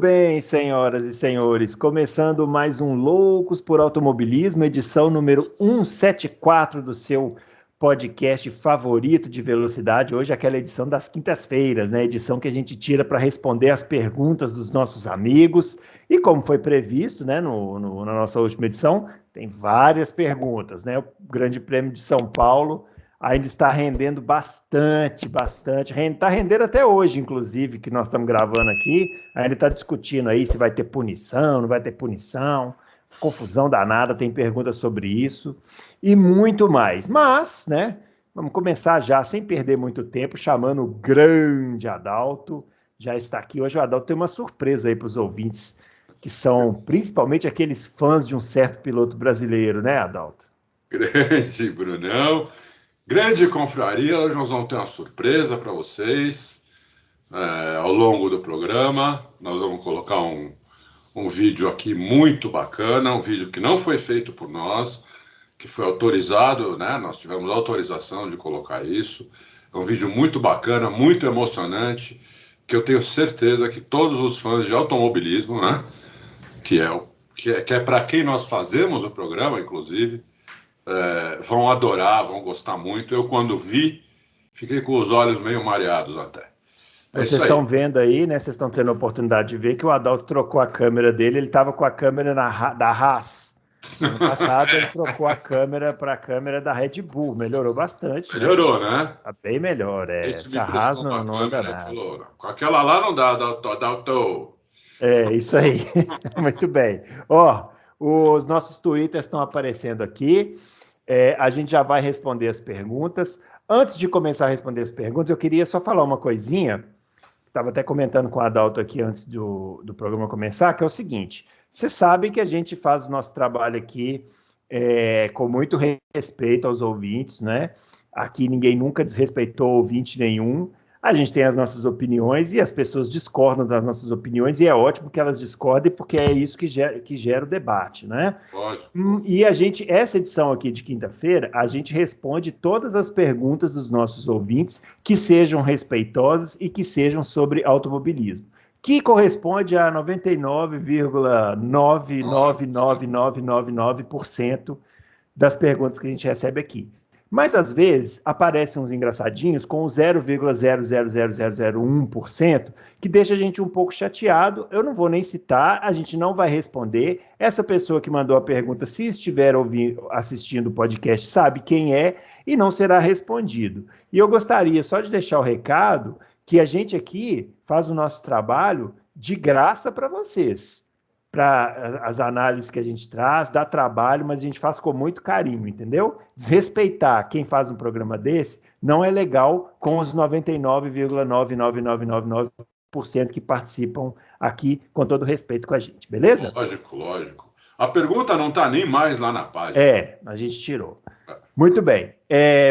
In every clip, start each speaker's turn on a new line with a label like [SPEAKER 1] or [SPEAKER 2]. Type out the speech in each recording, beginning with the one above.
[SPEAKER 1] bem, senhoras e senhores, começando mais um Loucos por Automobilismo, edição número 174 do seu podcast favorito de velocidade. Hoje aquela edição das quintas-feiras, né? Edição que a gente tira para responder as perguntas dos nossos amigos. E como foi previsto, né, na nossa última edição, tem várias perguntas, né? O Grande Prêmio de São Paulo ainda está rendendo bastante. Está rendendo até hoje, inclusive, que nós estamos gravando aqui. Ainda está discutindo aí se vai ter punição, não vai ter punição. Confusão danada, tem perguntas sobre isso e muito mais. Mas, né, vamos começar já, sem perder muito tempo, chamando o grande Adalto. Já está aqui. Hoje o Adalto tem uma surpresa aí para os ouvintes, que são principalmente aqueles fãs de um certo piloto brasileiro, né, Adalto?
[SPEAKER 2] Grande Brunão. Grande confraria, hoje nós vamos ter uma surpresa para vocês ao longo do programa. Nós vamos colocar um vídeo aqui muito bacana, um vídeo que não foi feito por nós, que foi autorizado, né? Nós tivemos autorização de colocar isso. É um vídeo muito bacana, muito emocionante, que eu tenho certeza que todos os fãs de automobilismo, né? Que é para quem nós fazemos o programa, inclusive, vão adorar, vão gostar muito. Eu, quando vi, fiquei com os olhos meio mareados até.
[SPEAKER 1] Vocês estão vendo aí, né? Vocês estão tendo a oportunidade de ver que o Adalto trocou a câmera dele. Ele estava com a câmera da Haas. No ano passado, ele trocou a câmera para a câmera da Red Bull. Melhorou bastante, né?
[SPEAKER 2] Melhorou, né?
[SPEAKER 1] Tá bem melhor. Essa Haas não anda nada.
[SPEAKER 2] Falou, com aquela lá não dá, Adalto.
[SPEAKER 1] É, isso aí. Muito bem. Ó, os nossos twitters estão aparecendo aqui. A gente já vai responder as perguntas. Antes de começar a responder as perguntas, eu queria só falar uma coisinha. Estava até comentando com o Adalto aqui antes do programa começar, que é o seguinte: você sabe que a gente faz o nosso trabalho aqui com muito respeito aos ouvintes, né? Aqui ninguém nunca desrespeitou ouvinte nenhum. A gente tem as nossas opiniões e as pessoas discordam das nossas opiniões, e é ótimo que elas discordem, porque é isso que gera o debate, né?
[SPEAKER 2] Pode.
[SPEAKER 1] E essa edição aqui de quinta-feira, a gente responde todas as perguntas dos nossos ouvintes que sejam respeitosas e que sejam sobre automobilismo, que corresponde a 99,999999% das perguntas que a gente recebe aqui. Mas, às vezes, aparecem uns engraçadinhos com 0,000001%, que deixa a gente um pouco chateado. Eu não vou nem citar, a gente não vai responder. Essa pessoa que mandou a pergunta, se estiver assistindo o podcast, sabe quem é e não será respondido. E eu gostaria só de deixar o recado que a gente aqui faz o nosso trabalho de graça para vocês. Para as análises que a gente traz, dá trabalho, mas a gente faz com muito carinho, entendeu? Desrespeitar quem faz um programa desse não é legal com os 99,99999% que participam aqui, com todo respeito com a gente, beleza?
[SPEAKER 2] Lógico. A pergunta não está nem mais lá na página.
[SPEAKER 1] A gente tirou. Muito bem.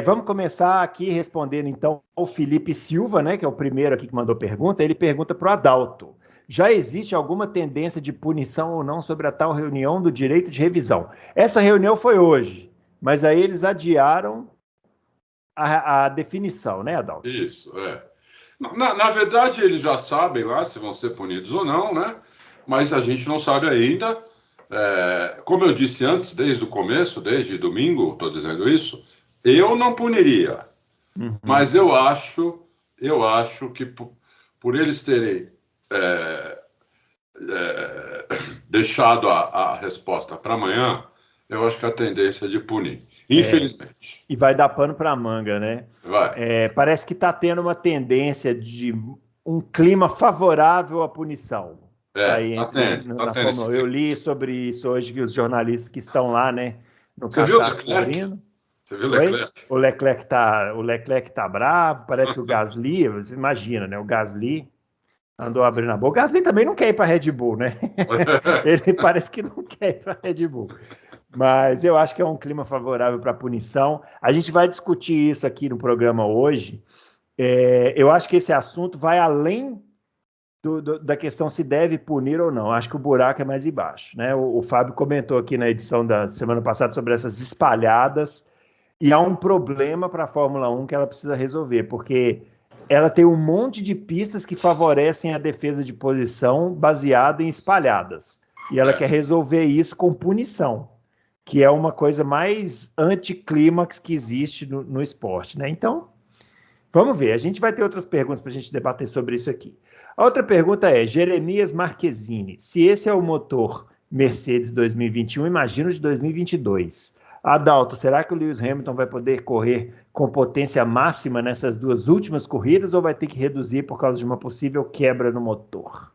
[SPEAKER 1] Vamos começar aqui respondendo, então, ao Felipe Silva, né, que é o primeiro aqui que mandou pergunta. Ele pergunta para o Adalto: já existe alguma tendência de punição ou não sobre a tal reunião do direito de revisão? Essa reunião foi hoje, mas aí eles adiaram a definição, né, Adalto?
[SPEAKER 2] Isso, Na verdade, eles já sabem lá se vão ser punidos ou não, né? Mas a gente não sabe ainda. Como eu disse antes, desde o começo, desde domingo, estou dizendo isso, eu não puniria.
[SPEAKER 1] Uhum.
[SPEAKER 2] Mas eu acho que por eles terem deixado a resposta para amanhã, eu acho que a tendência é de punir, infelizmente.
[SPEAKER 1] E vai dar pano para a manga, né?
[SPEAKER 2] Vai.
[SPEAKER 1] Parece que está tendo uma tendência de um clima favorável à punição.
[SPEAKER 2] Tá
[SPEAKER 1] tendo. Eu li sobre isso hoje, que os jornalistas que estão lá, né, no
[SPEAKER 2] Qatar cobrindo. Você viu o Leclerc?
[SPEAKER 1] O Leclerc tá bravo, parece que o Gasly, você imagina, né? O Gasly andou abrindo a boca. O Gasly também não quer ir para a Red Bull, né? Ele parece que não quer ir para a Red Bull. Mas eu acho que é um clima favorável para a punição. A gente vai discutir isso aqui no programa hoje. Eu acho que esse assunto vai além da questão se deve punir ou não. Acho que o buraco é mais embaixo, né? O Fábio comentou aqui na edição da semana passada sobre essas espalhadas, e há um problema para a Fórmula 1 que ela precisa resolver, porque ela tem um monte de pistas que favorecem a defesa de posição baseada em espalhadas. E ela quer resolver isso com punição, que é uma coisa mais anticlímax que existe no esporte, né? Então, vamos ver. A gente vai ter outras perguntas para a gente debater sobre isso aqui. A outra pergunta é, Jeremias Marquezine, se esse é o motor Mercedes 2021, imagino de 2022. Adalto, será que o Lewis Hamilton vai poder correr com potência máxima nessas duas últimas corridas ou vai ter que reduzir por causa de uma possível quebra no motor?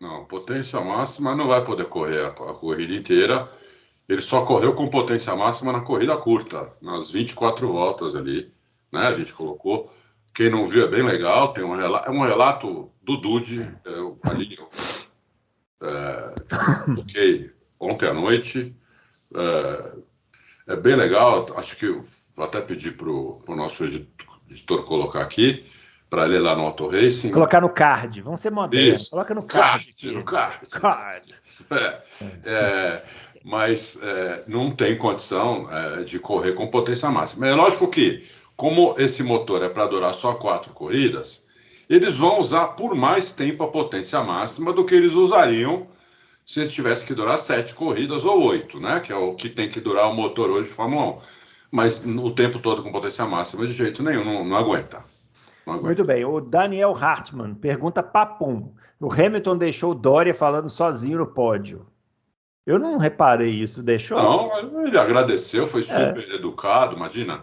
[SPEAKER 2] Não, potência máxima não vai poder correr a corrida inteira. Ele só correu com potência máxima na corrida curta, nas 24 voltas ali, né? A gente colocou. Quem não viu é bem legal, tem um relato do Dude, ali, coloquei ontem à noite. É bem legal, acho que vou até pedir para o nosso editor colocar aqui, para ler lá no Auto Racing.
[SPEAKER 1] Colocar no card, vamos ser modernos.
[SPEAKER 2] Isso.
[SPEAKER 1] Coloca no card.
[SPEAKER 2] No card. Mas não tem condição de correr com potência máxima. É lógico que, como esse motor é para durar só 4 corridas, eles vão usar por mais tempo a potência máxima do que eles usariam se eles tivessem que durar 7 corridas ou 8, né? Que é o que tem que durar o motor hoje de Fórmula 1. Mas o tempo todo com potência máxima, de jeito nenhum, não aguenta.
[SPEAKER 1] Muito bem. O Daniel Hartmann pergunta papum. O Hamilton deixou o Doria falando sozinho no pódio. Eu não reparei isso, deixou?
[SPEAKER 2] Não, ele agradeceu, foi super educado, imagina.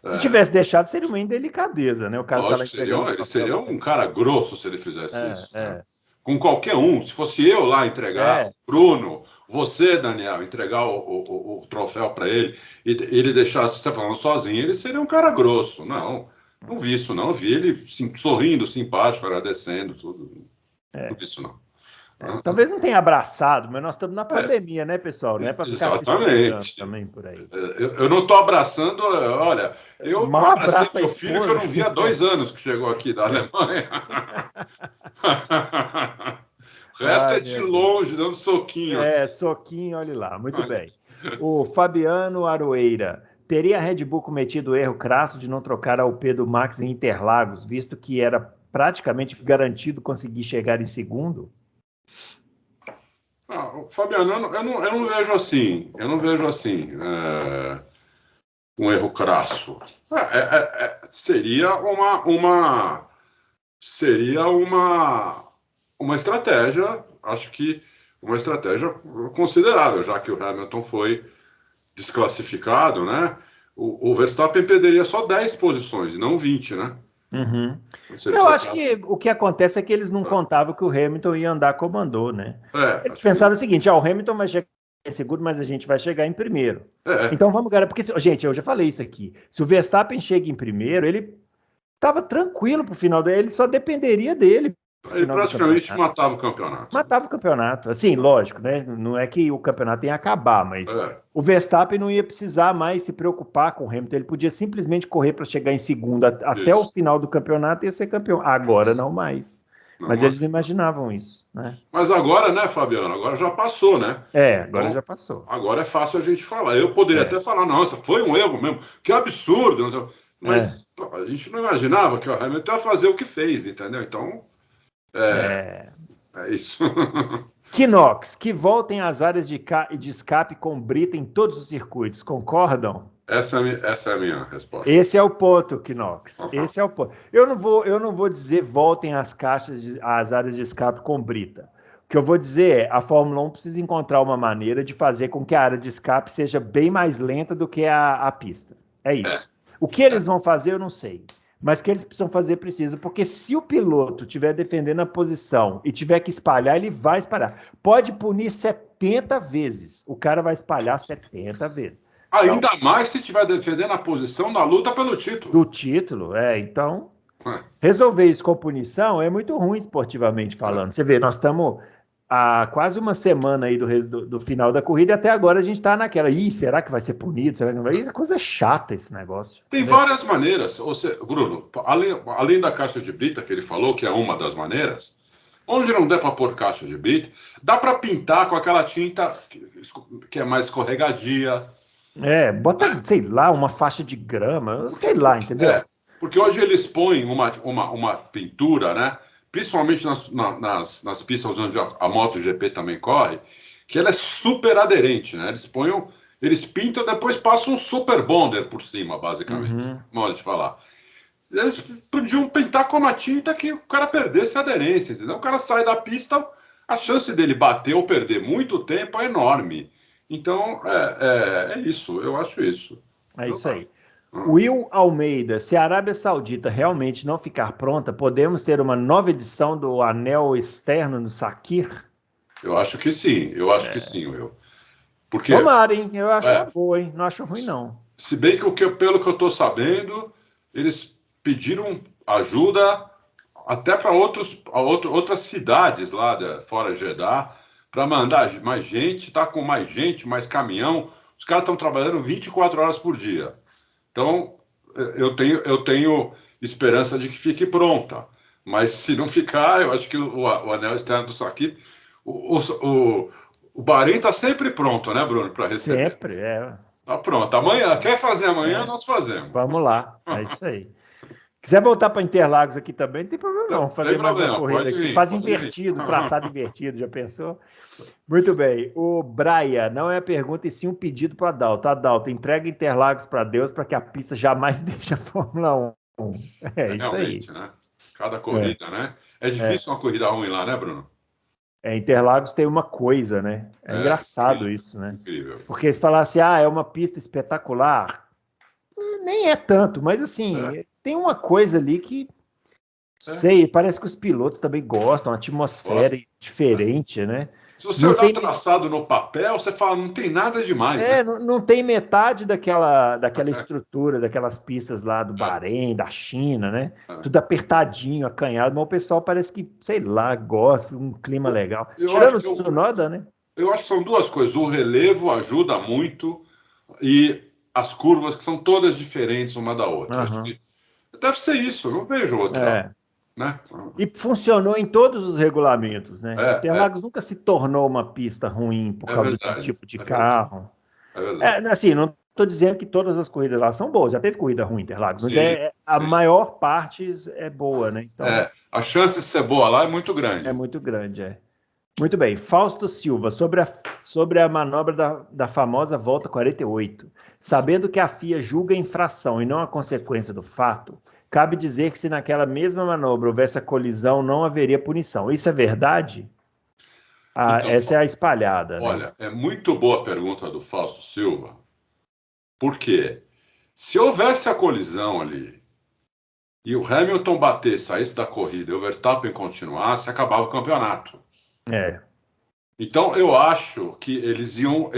[SPEAKER 1] Se tivesse deixado, seria uma indelicadeza, né? O cara
[SPEAKER 2] Lógico, ele seria um cara grosso se ele fizesse isso. Né? Com qualquer um, se fosse eu lá entregar, Bruno, você, Daniel, entregar o troféu para ele, e ele deixasse você falando sozinho, ele seria um cara grosso. Não vi isso, não. Vi ele sorrindo, simpático, agradecendo, tudo. Não vi isso, não.
[SPEAKER 1] Talvez não tenha abraçado, mas nós estamos na pandemia, né, pessoal? Não é para ficar
[SPEAKER 2] se
[SPEAKER 1] também por aí.
[SPEAKER 2] Eu não estou abraçando, olha, eu abracei meu filho que eu não vi há 2 anos que chegou aqui da Alemanha. O resto é de longe, dando soquinhos.
[SPEAKER 1] Soquinho, olha lá, muito bem. O Fabiano Aroeira, teria a Red Bull cometido o erro crasso de não trocar a AlP do Max em Interlagos, visto que era praticamente garantido conseguir chegar em segundo?
[SPEAKER 2] Fabiano, eu não vejo assim. Eu não vejo assim um erro crasso. Seria uma estratégia, acho que uma estratégia considerável, já que o Hamilton foi desclassificado, né? O Verstappen perderia só 10 posições, não 20, né?
[SPEAKER 1] Uhum. Eu acho que o que acontece é que eles não contavam que o Hamilton ia andar como andou, né? Eles pensaram o seguinte, o Hamilton vai chegar em segundo, mas a gente vai chegar em primeiro. Então vamos garantir, porque, gente, eu já falei isso aqui, se o Verstappen chega em primeiro, ele estava tranquilo pro final dele, ele só dependeria dele.
[SPEAKER 2] Ele praticamente matava o campeonato.
[SPEAKER 1] Matava o campeonato. Assim, lógico, né? Não é que o campeonato ia acabar, mas o Verstappen não ia precisar mais se preocupar com o Hamilton. Ele podia simplesmente correr para chegar em segundo até o final do campeonato e ia ser campeão. Agora não mais. Mas eles não imaginavam isso, né?
[SPEAKER 2] Mas agora, né, Fabiano? Agora já passou, né?
[SPEAKER 1] Agora já passou.
[SPEAKER 2] Agora é fácil a gente falar. Eu poderia até falar, nossa, foi um erro mesmo. Que absurdo. Mas a gente não imaginava que o Hamilton ia fazer o que fez, entendeu? Então... É isso.
[SPEAKER 1] Knox, que voltem às áreas de escape com brita em todos os circuitos, concordam?
[SPEAKER 2] Essa é a minha resposta.
[SPEAKER 1] Esse é o ponto, Knox. Esse é o ponto. Eu não vou dizer voltem às áreas de escape com brita. O que eu vou dizer é a Fórmula 1 precisa encontrar uma maneira de fazer com que a área de escape seja bem mais lenta do que a pista. É isso. O que eles vão fazer, eu não sei. Mas que eles precisam fazer, precisa, porque se o piloto estiver defendendo a posição e tiver que espalhar, ele vai espalhar. Pode punir 70 vezes, o cara vai espalhar 70 vezes.
[SPEAKER 2] Ainda mais se estiver defendendo a posição na luta pelo título.
[SPEAKER 1] Do título, então... Resolver isso com punição é muito ruim esportivamente falando. Você vê, nós estamos há quase uma semana aí do final da corrida e até agora a gente está naquela, será que vai ser punido? Será que não vai? Isso é coisa chata esse negócio.
[SPEAKER 2] Tem várias maneiras. Bruno, além da caixa de brita que ele falou, que é uma das maneiras, onde não der para pôr caixa de brita, dá para pintar com aquela tinta que é mais escorregadia.
[SPEAKER 1] Bota, sei lá, uma faixa de grama, sei lá, entendeu?
[SPEAKER 2] Porque hoje eles põem uma pintura, né? Principalmente nas pistas onde a MotoGP também corre, que ela é super aderente, né? Eles pintam, depois passam um super bonder por cima, basicamente. Modo de falar. Eles podiam pintar com uma tinta que o cara perdesse a aderência, entendeu? O cara sai da pista, a chance dele bater ou perder muito tempo é enorme. Então, é isso, eu acho isso.
[SPEAKER 1] É isso aí. Will Almeida, se a Arábia Saudita realmente não ficar pronta, podemos ter uma nova edição do anel externo no Sakir?
[SPEAKER 2] Eu acho que sim, Will. Porque,
[SPEAKER 1] tomara, hein? Eu acho uma boa, hein? Não acho ruim, não.
[SPEAKER 2] Se bem que, pelo que eu estou sabendo, eles pediram ajuda até para outras cidades lá fora de Jeddah, para mandar mais gente, tá com mais gente, mais caminhão. Os caras estão trabalhando 24 horas por dia. Então, eu tenho esperança de que fique pronta. Mas se não ficar, eu acho que o anel externo do Sakir, o Bahrein está sempre pronto, né, Bruno, para receber.
[SPEAKER 1] Sempre,
[SPEAKER 2] Tá pronto. Amanhã, quer fazer amanhã, nós fazemos.
[SPEAKER 1] Vamos lá, é isso aí. Quiser voltar para Interlagos aqui também, não tem problema não, fazer mais uma corrida aqui. Faz invertido, traçado invertido, já pensou? Muito bem. O Braia, não é a pergunta e sim um pedido para Adalto. Adalto, entrega Interlagos para Deus para que a pista jamais deixe a Fórmula 1. É isso aí.
[SPEAKER 2] Né? Cada corrida, né? É difícil uma corrida ruim lá, né, Bruno?
[SPEAKER 1] Interlagos tem uma coisa, né? É engraçado incrível, isso, né?
[SPEAKER 2] Incrível.
[SPEAKER 1] Porque se falasse, é uma pista espetacular, nem é tanto, mas assim, tem uma coisa ali que, sei, parece que os pilotos também gostam, uma atmosfera diferente, né?
[SPEAKER 2] Se você olhar o traçado no papel, você fala, não tem nada demais, né?
[SPEAKER 1] Não tem metade daquela estrutura, daquelas pistas lá do Bahrein, da China, né? Tudo apertadinho, acanhado, mas o pessoal parece que, sei lá, gosta, um clima legal. Tirando o Tsunoda, né?
[SPEAKER 2] Eu acho que são duas coisas. O relevo ajuda muito e as curvas que são todas diferentes uma da outra. Acho que deve ser isso, eu não vejo outra. Né?
[SPEAKER 1] E funcionou em todos os regulamentos, né? Interlagos nunca se tornou uma pista ruim por causa do tipo de carro. Assim, não estou dizendo que todas as corridas lá são boas, já teve corrida ruim em Interlagos, mas a maior parte é boa, né? Então,
[SPEAKER 2] a chance de ser boa lá é muito grande.
[SPEAKER 1] É muito grande, Muito bem. Fausto Silva, sobre a manobra da famosa volta 48. Sabendo que a FIA julga a infração e não a consequência do fato, cabe dizer que se naquela mesma manobra houvesse a colisão, não haveria punição. Isso é verdade? Então, essa é a espalhada.
[SPEAKER 2] Olha, é muito boa a pergunta do Fausto Silva, porque se houvesse a colisão ali e o Hamilton saísse da corrida e o Verstappen continuasse, acabava o campeonato. Então, eu acho que eles iam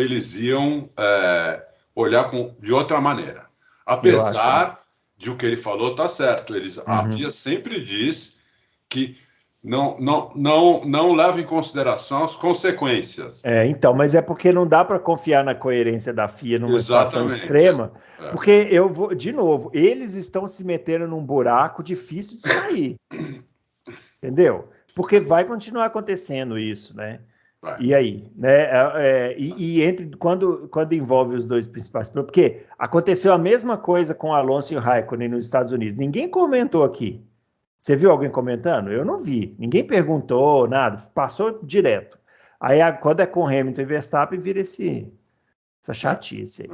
[SPEAKER 2] olhar de outra maneira. Apesar de o que ele falou, tá certo. A FIA sempre diz que não leva em consideração as consequências.
[SPEAKER 1] Então, mas é porque não dá para confiar na coerência da FIA numa situação extrema, porque de novo, eles estão se metendo num buraco difícil de sair. Entendeu? Porque vai continuar acontecendo isso, né? E aí, né? Quando envolve os dois principais, porque aconteceu a mesma coisa com Alonso e o Raikkonen nos Estados Unidos. Ninguém comentou aqui. Você viu alguém comentando? Eu não vi. Ninguém perguntou nada. Passou direto. Aí, quando é com Hamilton e Verstappen, vira essa chatice aí.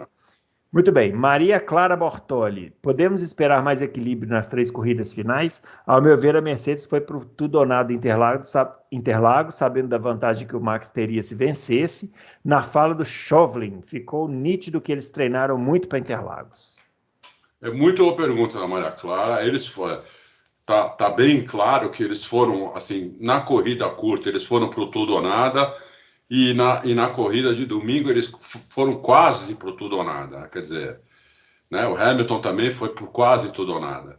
[SPEAKER 1] Muito bem. Maria Clara Bortoli. Podemos esperar mais equilíbrio nas 3 corridas finais? Ao meu ver, a Mercedes foi para tudo ou nada Interlagos, sabendo da vantagem que o Max teria se vencesse. Na fala do Chauvelin, ficou nítido que eles treinaram muito para Interlagos.
[SPEAKER 2] É muito boa pergunta da Maria Clara. Tá bem claro que eles foram, assim, na corrida curta, eles foram para o tudo ou nada. E na corrida de domingo eles foram quase para tudo ou nada. Quer dizer, né, o Hamilton também foi por quase tudo ou nada.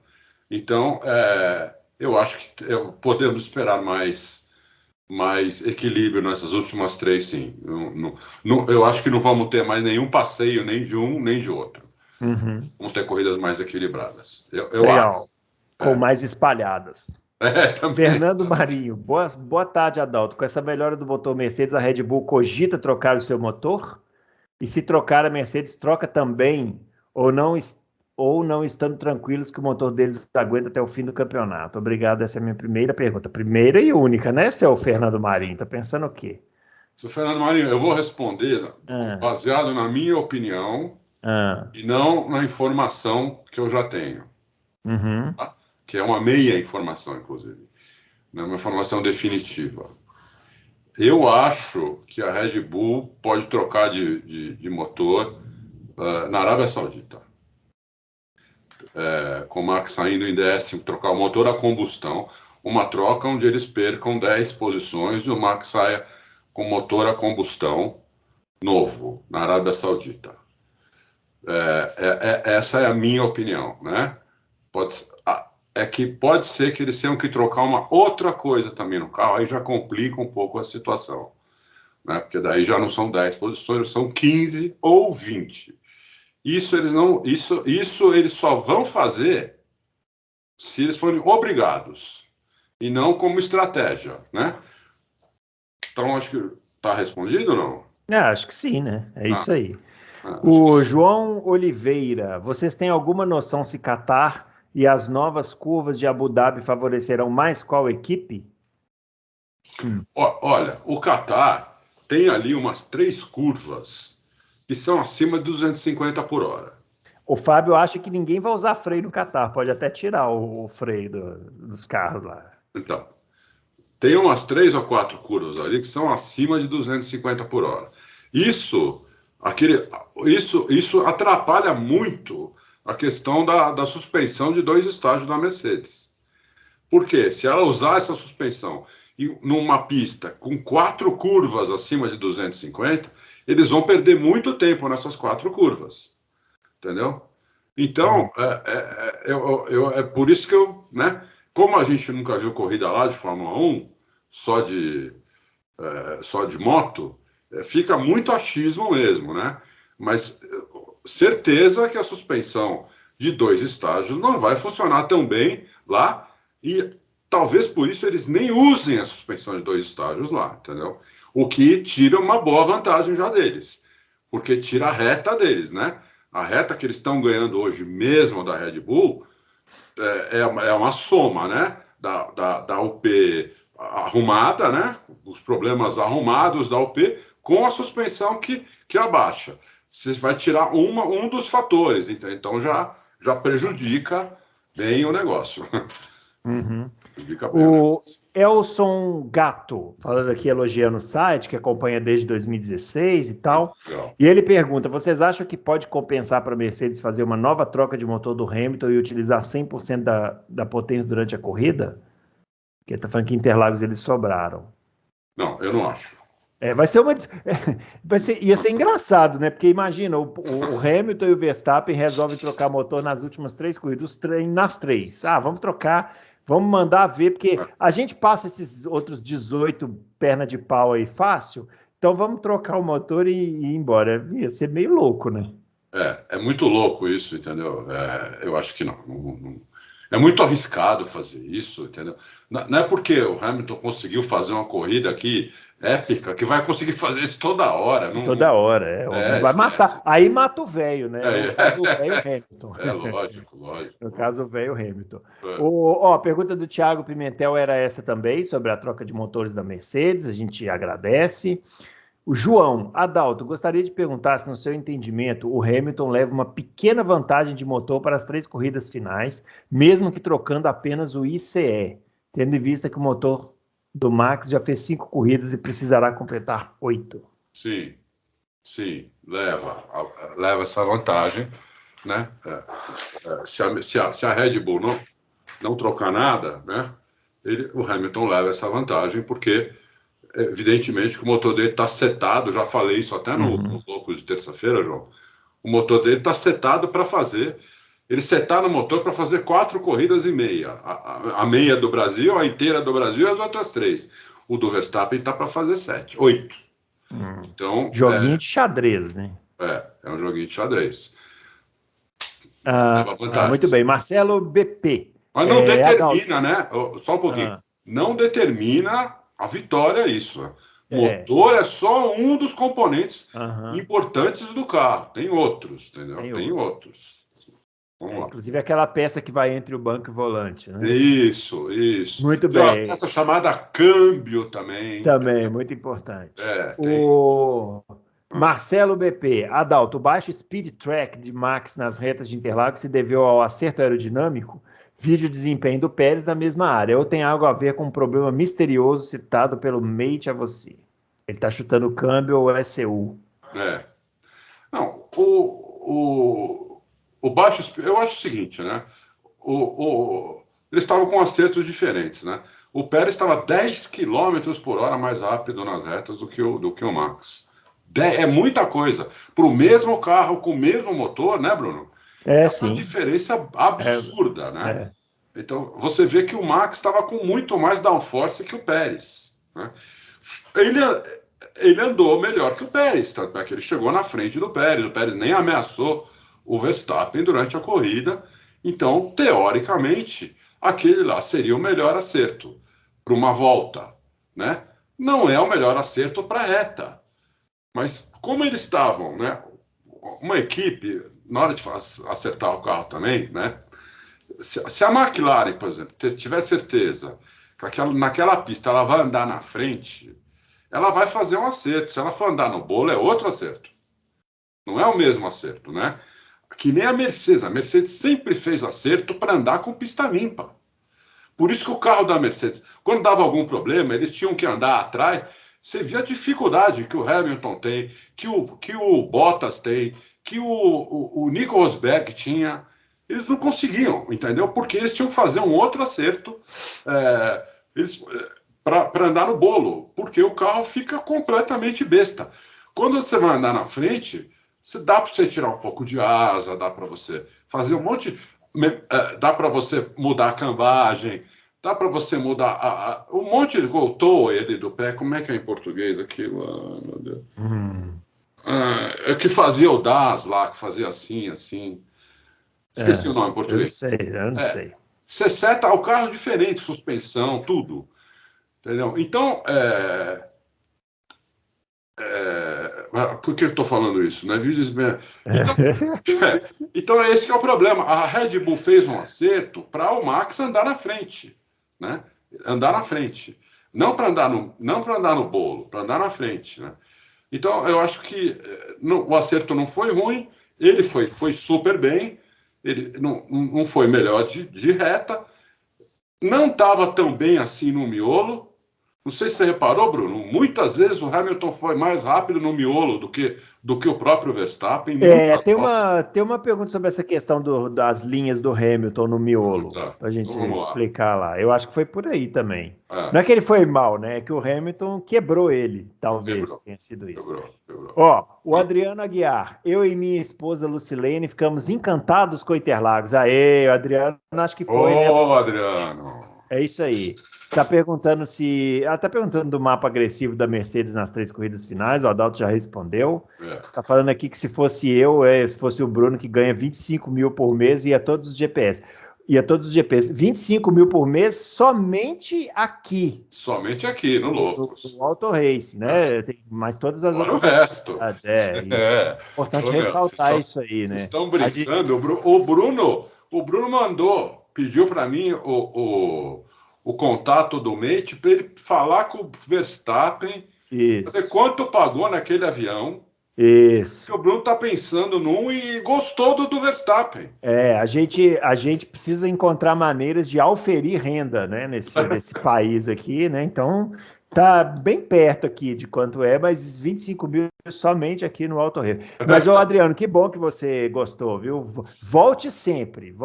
[SPEAKER 2] Então, eu acho que podemos esperar mais equilíbrio nessas últimas 3, sim. Eu acho que não vamos ter mais nenhum passeio, nem de um, nem de outro. Vamos ter corridas mais equilibradas. Eu acho.
[SPEAKER 1] Com mais espalhadas. Fernando Marinho, boa tarde, Adalto. Com essa melhora do motor Mercedes, a Red Bull cogita trocar o seu motor? E se trocar, a Mercedes troca também ou não ou não estando tranquilos que o motor deles aguenta até o fim do campeonato? Obrigado, essa é a minha primeira pergunta. Primeira e única, né, seu Fernando Marinho? Tá pensando o quê?
[SPEAKER 2] Seu Fernando Marinho, eu vou responder
[SPEAKER 1] Ah,
[SPEAKER 2] baseado na minha opinião
[SPEAKER 1] ah,
[SPEAKER 2] e não na informação que eu já tenho,
[SPEAKER 1] uhum.
[SPEAKER 2] tá? Que é uma meia informação, inclusive, não é uma informação definitiva. Eu acho que a Red Bull pode trocar de motor na Arábia Saudita. Com o Max saindo em décimo, trocar o motor a combustão, uma troca onde eles percam 10 posições e o Max saia com motor a combustão novo na Arábia Saudita. Essa é a minha opinião, né? Pode, é que pode ser que eles tenham que trocar uma outra coisa também no carro, aí já complica um pouco a situação, né? Porque daí já não são 10 posições, são 15 ou 20. Isso eles não, isso eles só vão fazer se eles forem obrigados e não como estratégia, né? Então acho que está respondido ou não?
[SPEAKER 1] Acho que sim, né? É
[SPEAKER 2] Ah,
[SPEAKER 1] isso aí.
[SPEAKER 2] acho que
[SPEAKER 1] O
[SPEAKER 2] sim.
[SPEAKER 1] João Oliveira, vocês têm alguma noção se Catar e as novas curvas de Abu Dhabi favorecerão mais qual equipe?
[SPEAKER 2] Olha, o Qatar tem ali umas 3 curvas que são acima de 250 por hora.
[SPEAKER 1] O Fábio acha que ninguém vai usar freio no Catar, pode até tirar o freio dos carros lá.
[SPEAKER 2] Então, tem umas 3 ou 4 curvas ali que são acima de 250 por hora. Isso, isso atrapalha muito a questão da suspensão de 2 estágios da Mercedes. Por quê? Se ela usar essa suspensão numa pista com 4 curvas acima de 250, eles vão perder muito tempo nessas 4 curvas. Entendeu? Então, é por isso que eu, né? Como a gente nunca viu corrida lá de Fórmula 1, só de, só de moto, fica muito achismo mesmo, né? Mas certeza que a suspensão de 2 estágios não vai funcionar tão bem lá e talvez por isso eles nem usem a suspensão de 2 estágios lá, entendeu? O que tira uma boa vantagem já deles, porque tira a reta deles, né? A reta que eles estão ganhando hoje mesmo da Red Bull é uma soma, né? Da UP arrumada, né? Os problemas arrumados da UP com a suspensão que abaixa. Você vai tirar um dos fatores, então já prejudica bem o negócio.
[SPEAKER 1] Uhum.
[SPEAKER 2] Prejudica bem o
[SPEAKER 1] O
[SPEAKER 2] negócio.
[SPEAKER 1] Elson Gato, falando aqui, elogiando o site, que acompanha desde 2016 e tal,
[SPEAKER 2] Legal.
[SPEAKER 1] e ele pergunta: vocês acham que pode compensar para a Mercedes fazer uma nova troca de motor do Hamilton e utilizar 100% da potência durante a corrida? Porque ele está falando que Interlagos eles sobraram.
[SPEAKER 2] Não, eu não acho.
[SPEAKER 1] Vai ser uma. Ia ser engraçado, né? Porque imagina, o Hamilton e o Verstappen resolvem trocar motor nas últimas 3 corridas, nas 3. Ah, vamos trocar, vamos mandar ver, porque a gente passa esses outros 18 perna de pau aí fácil, então vamos trocar o motor e ir embora. Ia ser meio louco, né?
[SPEAKER 2] É muito louco isso, entendeu? Eu acho que não. É muito arriscado fazer isso, entendeu? Não é porque o Hamilton conseguiu fazer uma corrida aqui épica que vai conseguir fazer isso toda hora.
[SPEAKER 1] Toda hora, vai matar.
[SPEAKER 2] Esquece.
[SPEAKER 1] Aí mata o velho, né? No caso, o velho
[SPEAKER 2] É,
[SPEAKER 1] Hamilton.
[SPEAKER 2] lógico, lógico.
[SPEAKER 1] No caso, o velho Hamilton.
[SPEAKER 2] É.
[SPEAKER 1] A pergunta do Thiago Pimentel era essa também, sobre a troca de motores da Mercedes. A gente agradece. O João Adalto, gostaria de perguntar se, no seu entendimento, o Hamilton leva uma pequena vantagem de motor para as 3 corridas finais, mesmo que trocando apenas o ICE, tendo em vista que o motor do Max já fez 5 corridas e precisará completar 8.
[SPEAKER 2] Sim, sim, leva essa vantagem, né? Se a Red Bull não trocar nada, né? O Hamilton leva essa vantagem porque evidentemente que o motor dele está setado, já falei isso até no Loucos de terça-feira, João. O motor dele está setado para fazer. Ele setaram o motor para fazer 4 corridas e meia. A meia do Brasil, a inteira do Brasil e as outras 3. O do Verstappen está para fazer 7, 8. Então,
[SPEAKER 1] Joguinho de xadrez, né?
[SPEAKER 2] é um joguinho de xadrez.
[SPEAKER 1] Ah,
[SPEAKER 2] Leva
[SPEAKER 1] muito
[SPEAKER 2] vantagens.
[SPEAKER 1] bem. Marcelo BP.
[SPEAKER 2] Mas não
[SPEAKER 1] Adalto.
[SPEAKER 2] determina, né? Só um pouquinho.
[SPEAKER 1] Ah,
[SPEAKER 2] Não determina a vitória isso.
[SPEAKER 1] sim.
[SPEAKER 2] Motor é só um dos componentes
[SPEAKER 1] Aham,
[SPEAKER 2] importantes do carro. Tem outros, entendeu?
[SPEAKER 1] tem
[SPEAKER 2] Tem
[SPEAKER 1] outros.
[SPEAKER 2] outros.
[SPEAKER 1] Inclusive aquela peça que vai entre o banco e o volante, né?
[SPEAKER 2] Isso.
[SPEAKER 1] Muito
[SPEAKER 2] Tem uma
[SPEAKER 1] bem.
[SPEAKER 2] peça chamada câmbio também.
[SPEAKER 1] Também, muito importante.
[SPEAKER 2] Tem.
[SPEAKER 1] O Marcelo BP, Adalto, o baixo speed track de Max nas retas de Interlagos se deveu ao acerto aerodinâmico? Vídeo desempenho do Pérez na mesma área, ou tem algo a ver com um problema misterioso citado pelo Mate a você? Ele está chutando o câmbio ou ECU?
[SPEAKER 2] Não, o baixo, eu acho o seguinte, né? Eles estavam com acertos diferentes, né? O Pérez estava 10 km por hora mais rápido nas retas do que o Max. É muita coisa. Para o mesmo carro, com o mesmo motor, né, Bruno? É
[SPEAKER 1] Sim.
[SPEAKER 2] uma diferença absurda, né?
[SPEAKER 1] É.
[SPEAKER 2] Então, você vê que o Max estava com muito mais downforce que o Pérez, né? Ele andou melhor que o Pérez, tanto é que ele chegou na frente do Pérez. O Pérez nem ameaçou o Verstappen durante a corrida. Então, teoricamente, aquele lá seria o melhor acerto para uma volta, né? Não é o melhor acerto para a reta. Mas como eles estavam, né? Uma equipe, na hora de acertar o carro também, né? Se a McLaren, por exemplo, tiver certeza que naquela pista ela vai andar na frente, ela vai fazer um acerto. Se ela for andar no bolo, é outro acerto. Não é o mesmo acerto, né? Que nem a Mercedes sempre fez acerto para andar com pista limpa. Por isso que o carro da Mercedes, quando dava algum problema, eles tinham que andar atrás. Você via a dificuldade que o Hamilton tem, que o Bottas tem, que o Nico Rosberg tinha. Eles não conseguiam, entendeu? Porque eles tinham que fazer um outro acerto para andar no bolo, porque o carro fica completamente besta. Quando você vai andar na frente, dá para você tirar um pouco de asa, dá para você fazer um monte, dá para você mudar a cambagem, dá para você mudar um monte de voltou ele do pé. Como é que é em português aquilo? Ah, meu Deus. É que fazia o DAS lá, que fazia assim. Esqueci o nome em português.
[SPEAKER 1] Eu não sei.
[SPEAKER 2] Você seta o carro diferente, suspensão, tudo. Entendeu? Então, por que eu estou falando isso? Né? Então, esse que é o problema. A Red Bull fez um acerto para o Max andar na frente. Né? Andar na frente. Não para andar no bolo, para andar na frente. Né? Então, eu acho que o acerto não foi ruim, ele foi super bem, ele não foi melhor de reta, não estava tão bem assim no miolo. Não sei se você reparou, Bruno, muitas vezes o Hamilton foi mais rápido no miolo do que o próprio Verstappen.
[SPEAKER 1] Tem uma pergunta sobre essa questão das linhas do Hamilton no miolo, para a gente explicar lá. Eu acho que foi por aí também. Não é que ele foi mal, né? É que o Hamilton quebrou ele, talvez tenha sido isso. Quebrou. O Adriano Aguiar, eu e minha esposa Lucilene ficamos encantados com Interlagos. Aê, o Adriano, acho que foi, né?
[SPEAKER 2] Adriano!
[SPEAKER 1] É isso aí. Está perguntando tá perguntando do mapa agressivo da Mercedes nas 3 corridas finais, o Adalto já respondeu. Está falando aqui que se fosse se fosse o Bruno, que ganha 25 mil por mês, ia todos os GPS. 25 mil por mês somente aqui.
[SPEAKER 2] Somente aqui, no Loucos.
[SPEAKER 1] No Auto Race, né? Mas todas as outras.
[SPEAKER 2] O resto.
[SPEAKER 1] É importante ressaltar isso aí, né?
[SPEAKER 2] Vocês estão brincando. O Bruno pediu para mim o contato do Mate para ele falar com o Verstappen. Isso. Quanto pagou naquele avião.
[SPEAKER 1] Isso.
[SPEAKER 2] Porque o Bruno está pensando e gostou do Verstappen.
[SPEAKER 1] A gente precisa encontrar maneiras de auferir renda, né, nesse país aqui, né? Então, tá bem perto aqui de quanto é, mas 25 mil somente aqui no Auto Race. Mas, Adriano, que bom que você gostou, viu? Volte sempre,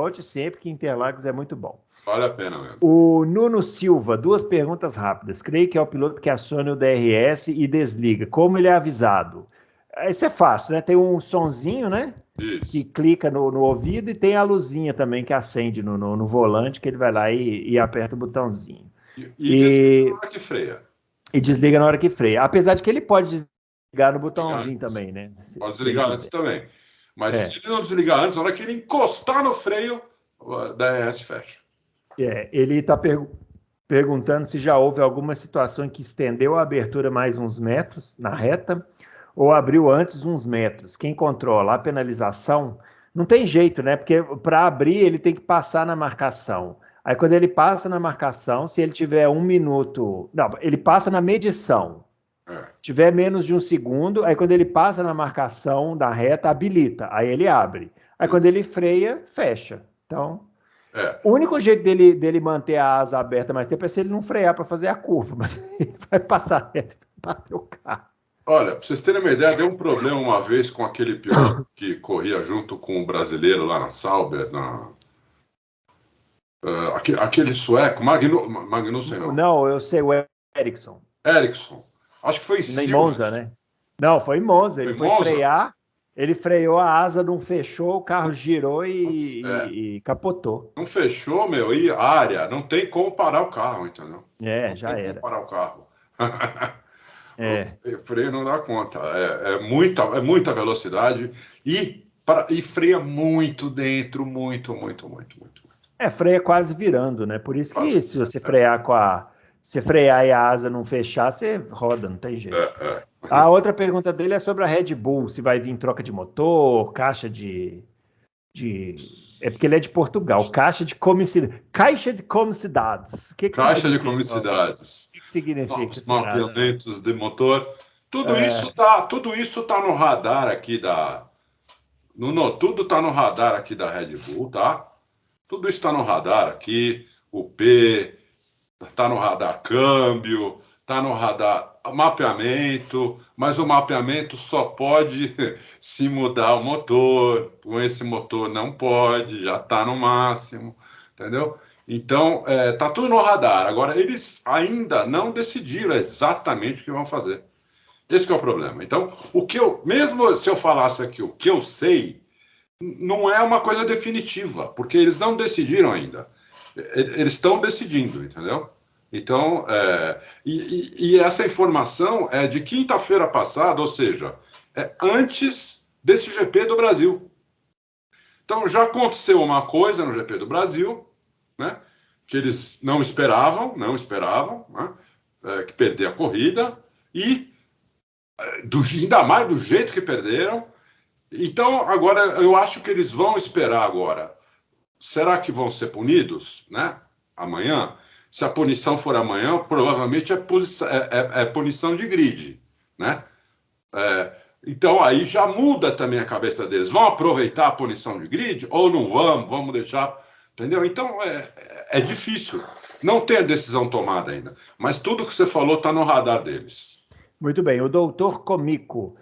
[SPEAKER 1] que Interlagos é muito bom.
[SPEAKER 2] Vale a pena mesmo.
[SPEAKER 1] O Nuno Silva, 2 perguntas rápidas. Creio que é o piloto que aciona o DRS e desliga. Como ele é avisado? Isso é fácil, né? Tem um sonzinho, né?
[SPEAKER 2] Isso.
[SPEAKER 1] Que clica no ouvido, e tem a luzinha também que acende no volante, que ele vai lá e aperta o botãozinho.
[SPEAKER 2] E desliga na hora que freia.
[SPEAKER 1] E desliga na hora que freia. Apesar de que ele pode desligar no botãozinho também, né?
[SPEAKER 2] Pode desligar antes também. Mas se ele não desligar antes, na hora que ele encostar no freio, o DRS fecha.
[SPEAKER 1] Ele está perguntando se já houve alguma situação em que estendeu a abertura mais uns metros na reta, ou abriu antes uns metros. Quem controla a penalização? não tem jeito, né? Porque para abrir ele tem que passar na marcação. Aí quando ele passa na marcação, se ele tiver 1 minuto, não, ele passa na medição. Tiver menos de 1 segundo, aí quando ele passa na marcação da reta, habilita, aí ele abre. Aí quando ele freia, fecha. Então, o único jeito dele manter a asa aberta mais tempo é se ele não frear para fazer a curva, mas ele vai passar a reta para bater o carro.
[SPEAKER 2] Olha, para vocês terem uma ideia, deu um problema uma vez com aquele piloto que corria junto com o brasileiro lá na Sauber, aquele sueco, Magnussen não.
[SPEAKER 1] Não, eu sei, o Ericsson.
[SPEAKER 2] Ericsson. Acho que foi
[SPEAKER 1] em Monza, né? Não, foi em Monza. Ele foi frear, ele freou, a asa não fechou, o carro girou e capotou.
[SPEAKER 2] Não fechou, meu, e área, não tem como parar o carro, entendeu?
[SPEAKER 1] Já era.
[SPEAKER 2] Como parar o carro. O freio não dá conta. É muita velocidade e freia muito dentro, muito.
[SPEAKER 1] Freia quase virando, né? Por isso que se você frear se frear e a asa não fechar, você roda, não tem jeito. A outra pergunta dele é sobre a Red Bull, se vai vir troca de motor, caixa de... É porque ele é de Portugal, caixa de comicidades. Caixa de comicidades.
[SPEAKER 2] Caixa de comicidades.
[SPEAKER 1] O que significa?
[SPEAKER 2] Os mapeamentos de motor. Tudo isso tá no radar aqui tudo tá no radar aqui da Red Bull, tá? Tudo isso está no radar aqui. O P, está no radar câmbio, está no radar mapeamento, mas o mapeamento só pode se mudar o motor. Com esse motor não pode, já está no máximo, entendeu? Então, está tudo no radar. Agora, eles ainda não decidiram exatamente o que vão fazer. Esse que é o problema. Então, mesmo se eu falasse aqui o que eu sei, não é uma coisa definitiva, porque eles não decidiram ainda. Eles estão decidindo, entendeu? Então, e essa informação é de quinta-feira passada, ou seja, antes desse GP do Brasil. Então, já aconteceu uma coisa no GP do Brasil, né, que eles não esperavam, né, que perder a corrida, e ainda mais do jeito que perderam. Então, agora, eu acho que eles vão esperar agora. Será que vão ser punidos, né? Amanhã? Se a punição for amanhã, provavelmente é punição de grid, né? Então, aí já muda também a cabeça deles. Vão aproveitar a punição de grid ou não vamos deixar... Entendeu? Então, é difícil. Não tem a decisão tomada ainda. Mas tudo que você falou está no radar deles.
[SPEAKER 1] Muito bem. O doutor Comico...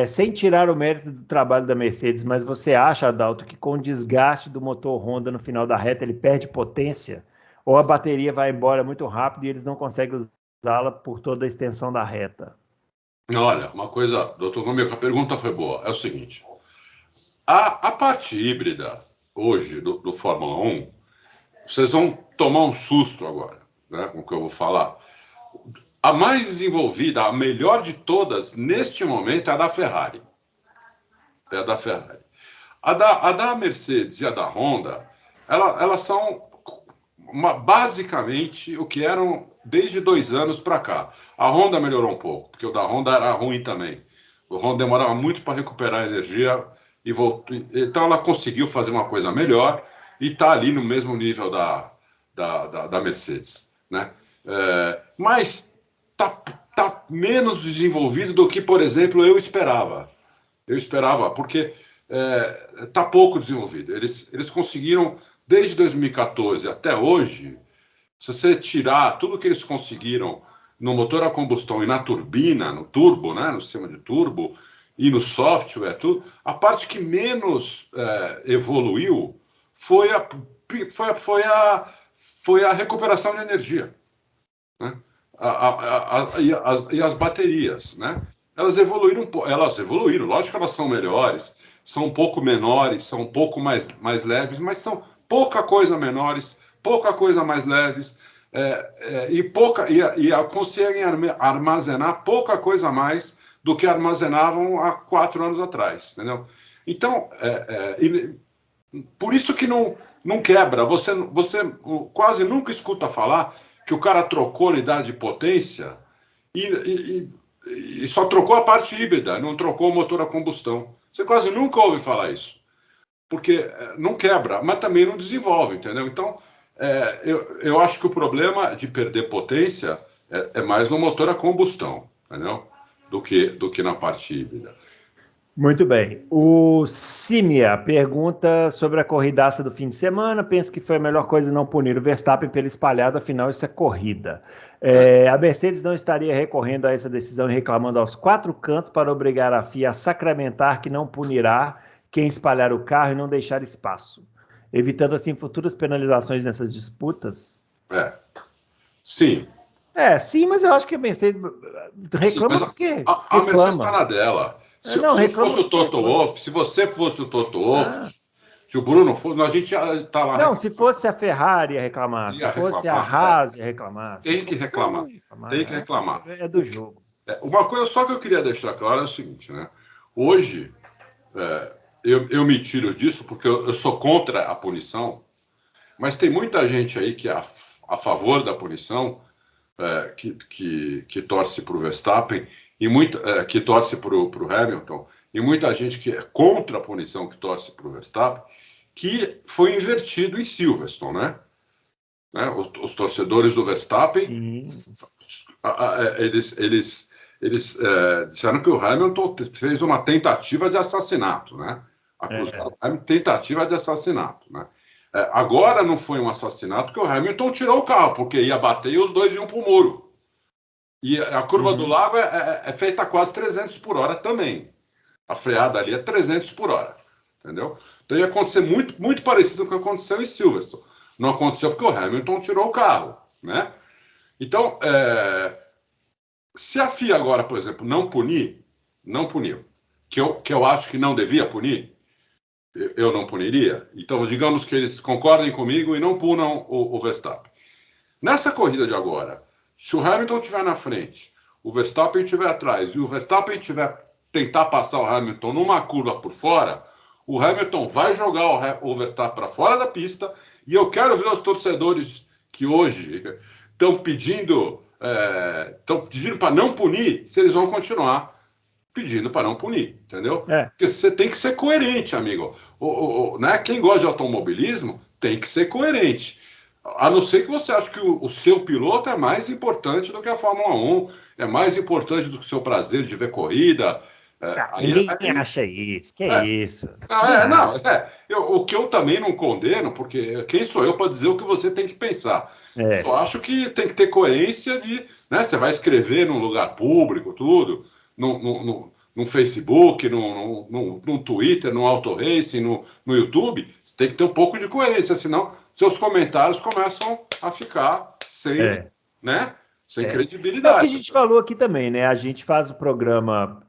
[SPEAKER 1] sem tirar o mérito do trabalho da Mercedes, mas você acha, Adalto, que com o desgaste do motor Honda no final da reta, ele perde potência? Ou a bateria vai embora muito rápido e eles não conseguem usá-la por toda a extensão da reta?
[SPEAKER 2] Olha, uma coisa, doutor Romeu, a pergunta foi boa. É o seguinte, a parte híbrida, hoje, do Fórmula 1, vocês vão tomar um susto agora, né, com o que eu vou falar. A mais desenvolvida, a melhor de todas, neste momento, é a da Ferrari. A da Mercedes e a da Honda, elas são basicamente o que eram desde 2 anos para cá. A Honda melhorou um pouco, porque o da Honda era ruim também. O Honda demorava muito para recuperar a energia e voltou. Então ela conseguiu fazer uma coisa melhor e está ali no mesmo nível da Mercedes, né? Mas tá menos desenvolvido do que, por exemplo, eu esperava. Porque tá pouco desenvolvido. Eles conseguiram, desde 2014 até hoje, se você tirar tudo que eles conseguiram no motor a combustão e na turbina, no turbo, né, no sistema de turbo, e no software, tudo, a parte que menos evoluiu foi a recuperação de energia, né? E as baterias, né? Elas evoluíram, lógico que elas são melhores, são um pouco menores, são um pouco mais leves, mas são pouca coisa menores, pouca coisa mais leves, e conseguem armazenar pouca coisa mais do que armazenavam há 4 anos atrás, entendeu? Então, por isso que não quebra. Você quase nunca escuta falar que o cara trocou unidade de potência e só trocou a parte híbrida, não trocou o motor a combustão. Você quase nunca ouve falar isso. porque não quebra, mas também não desenvolve, entendeu? Então, eu acho que o problema de perder potência é mais no motor a combustão, entendeu? Do que na parte híbrida.
[SPEAKER 1] Muito bem. O Simia pergunta sobre a corridaça do fim de semana. Penso que foi a melhor coisa não punir o Verstappen pela espalhada, afinal, isso é corrida. A Mercedes não estaria recorrendo a essa decisão e reclamando aos 4 cantos para obrigar a FIA a sacramentar que não punirá quem espalhar o carro e não deixar espaço, evitando assim futuras penalizações nessas disputas?
[SPEAKER 2] Sim.
[SPEAKER 1] Sim, mas eu acho que a Mercedes reclama
[SPEAKER 2] Sim,
[SPEAKER 1] porque
[SPEAKER 2] a Mercedes está
[SPEAKER 1] reclama.
[SPEAKER 2] na dela. Se
[SPEAKER 1] Não,
[SPEAKER 2] eu
[SPEAKER 1] reclama
[SPEAKER 2] fosse o
[SPEAKER 1] porque
[SPEAKER 2] Toto
[SPEAKER 1] reclama.
[SPEAKER 2] Wolff, se você fosse o Toto Wolff, se o Bruno fosse, a gente está lá
[SPEAKER 1] Não, se fosse a Ferrari ia reclamar, se
[SPEAKER 2] ia
[SPEAKER 1] fosse a
[SPEAKER 2] reclamar.
[SPEAKER 1] Haas ia reclamar, se
[SPEAKER 2] Tem que
[SPEAKER 1] fosse todo mundo
[SPEAKER 2] reclamar.
[SPEAKER 1] ia reclamar.
[SPEAKER 2] Tem que reclamar.
[SPEAKER 1] É do jogo.
[SPEAKER 2] Uma coisa só que eu queria deixar claro é o seguinte, né? Hoje, eu me tiro disso porque eu sou contra a punição, mas tem muita gente aí que é a favor da punição, que torce para o Verstappen, e que torce para o Hamilton, e muita gente que é contra a punição, que torce para o Verstappen, que foi invertido em Silverstone, né? Os torcedores do Verstappen, eles disseram que o Hamilton fez uma tentativa de assassinato, né? Acusaram o Hamilton de tentativa de assassinato, né? Agora não foi um assassinato que o Hamilton tirou o carro, porque ia bater e os dois iam para o muro. E a curva do lago é feita a quase 300 por hora também. A freada ali é 300 por hora, entendeu? Então ia acontecer muito, muito parecido com o que aconteceu em Silverstone. Não aconteceu porque o Hamilton tirou o carro, né? Então, se a FIA agora, por exemplo, não puniu, que eu acho que não devia punir, eu não puniria. Então, digamos que eles concordem comigo e não punam o Verstappen. Nessa corrida de agora, se o Hamilton estiver na frente, o Verstappen estiver atrás e o Verstappen tentar passar o Hamilton numa curva por fora, o Hamilton vai jogar o Verstappen para fora da pista. E eu quero ver os torcedores que hoje estão pedindo para não punir, se eles vão continuar pedindo para não punir, entendeu? Porque você tem que ser coerente, amigo. Né? Quem gosta de automobilismo tem que ser coerente. A não ser que você ache que o seu piloto é mais importante do que a Fórmula 1, é mais importante do que o seu prazer de ver corrida.
[SPEAKER 1] Ninguém acha isso, que é isso.
[SPEAKER 2] O que eu também não condeno, porque quem sou eu para dizer o que você tem que pensar? Só acho que tem que ter coerência de, né, você vai escrever num lugar público, tudo, no Facebook, no Twitter, no Auto Racing, no YouTube, você tem que ter um pouco de coerência, senão seus comentários começam a ficar sem, né? Sem credibilidade.
[SPEAKER 1] É o que a gente falou aqui também, né? A gente faz o programa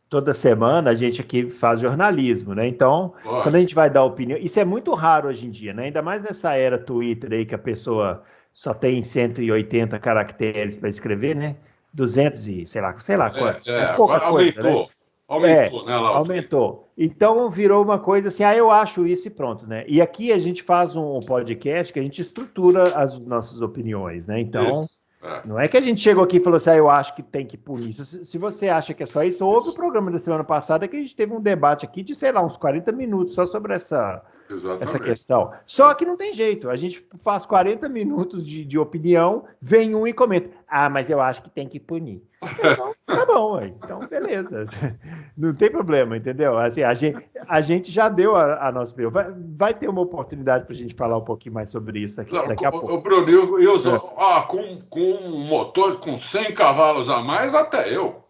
[SPEAKER 1] toda semana, a gente aqui faz jornalismo, né? Então, quando a gente vai dar opinião, isso é muito raro hoje em dia, né? Ainda mais nessa era Twitter aí que a pessoa só tem 180 caracteres para escrever, né? 200 e sei lá quantos. É pouca coisa,
[SPEAKER 2] aumentou.
[SPEAKER 1] Né?
[SPEAKER 2] Aumentou, né, Laura?
[SPEAKER 1] Aumentou. Então virou uma coisa assim, eu acho isso e pronto, né? E aqui a gente faz um podcast que a gente estrutura as nossas opiniões, né? Então, não é que a gente chegou aqui e falou assim, eu acho que tem que punir isso. Se você acha que é só isso, houve o programa da semana passada que a gente teve um debate aqui de, sei lá, uns 40 minutos só sobre essa questão. Só que não tem jeito, a gente faz 40 minutos de opinião, vem um e comenta, mas eu acho que tem que punir. Então, tá bom, então beleza. Não tem problema, entendeu? Assim, a gente já deu a nossa opinião. Vai ter uma oportunidade para a gente falar um pouquinho mais sobre isso daqui a pouco.
[SPEAKER 2] O Bruno, com um motor com 100 cavalos a mais, até eu.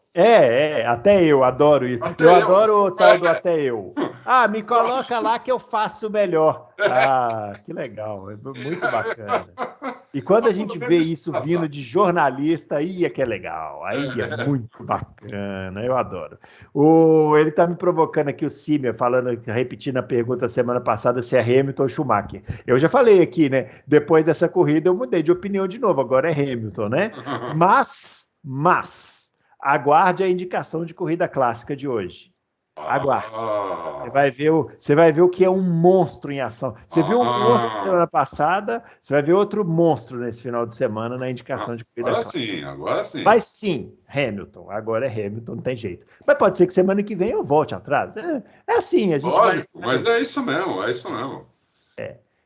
[SPEAKER 1] Até eu adoro isso. Eu adoro o tal do até eu. Me coloca lá que eu faço melhor. Que legal, é muito bacana. E quando a gente vê isso vindo de jornalista, aí é que é legal, aí é muito bacana, eu adoro. Ele está me provocando aqui, o Simia, repetindo a pergunta semana passada se é Hamilton ou Schumacher. Eu já falei aqui, né? Depois dessa corrida eu mudei de opinião de novo, agora é Hamilton, né? Mas aguarde a indicação de corrida clássica de hoje. Aguarde.
[SPEAKER 2] Ah,
[SPEAKER 1] Você vai ver o que é um monstro em ação. Você viu um monstro
[SPEAKER 2] ah,
[SPEAKER 1] semana passada, você vai ver outro monstro nesse final de semana na indicação de corrida
[SPEAKER 2] agora
[SPEAKER 1] clássica.
[SPEAKER 2] sim, agora sim.
[SPEAKER 1] Mas sim, Hamilton. Agora é Hamilton, não tem jeito. Mas pode ser que semana que vem eu volte atrás. É assim, a gente vai.
[SPEAKER 2] Lógico, mas é isso mesmo, é isso mesmo.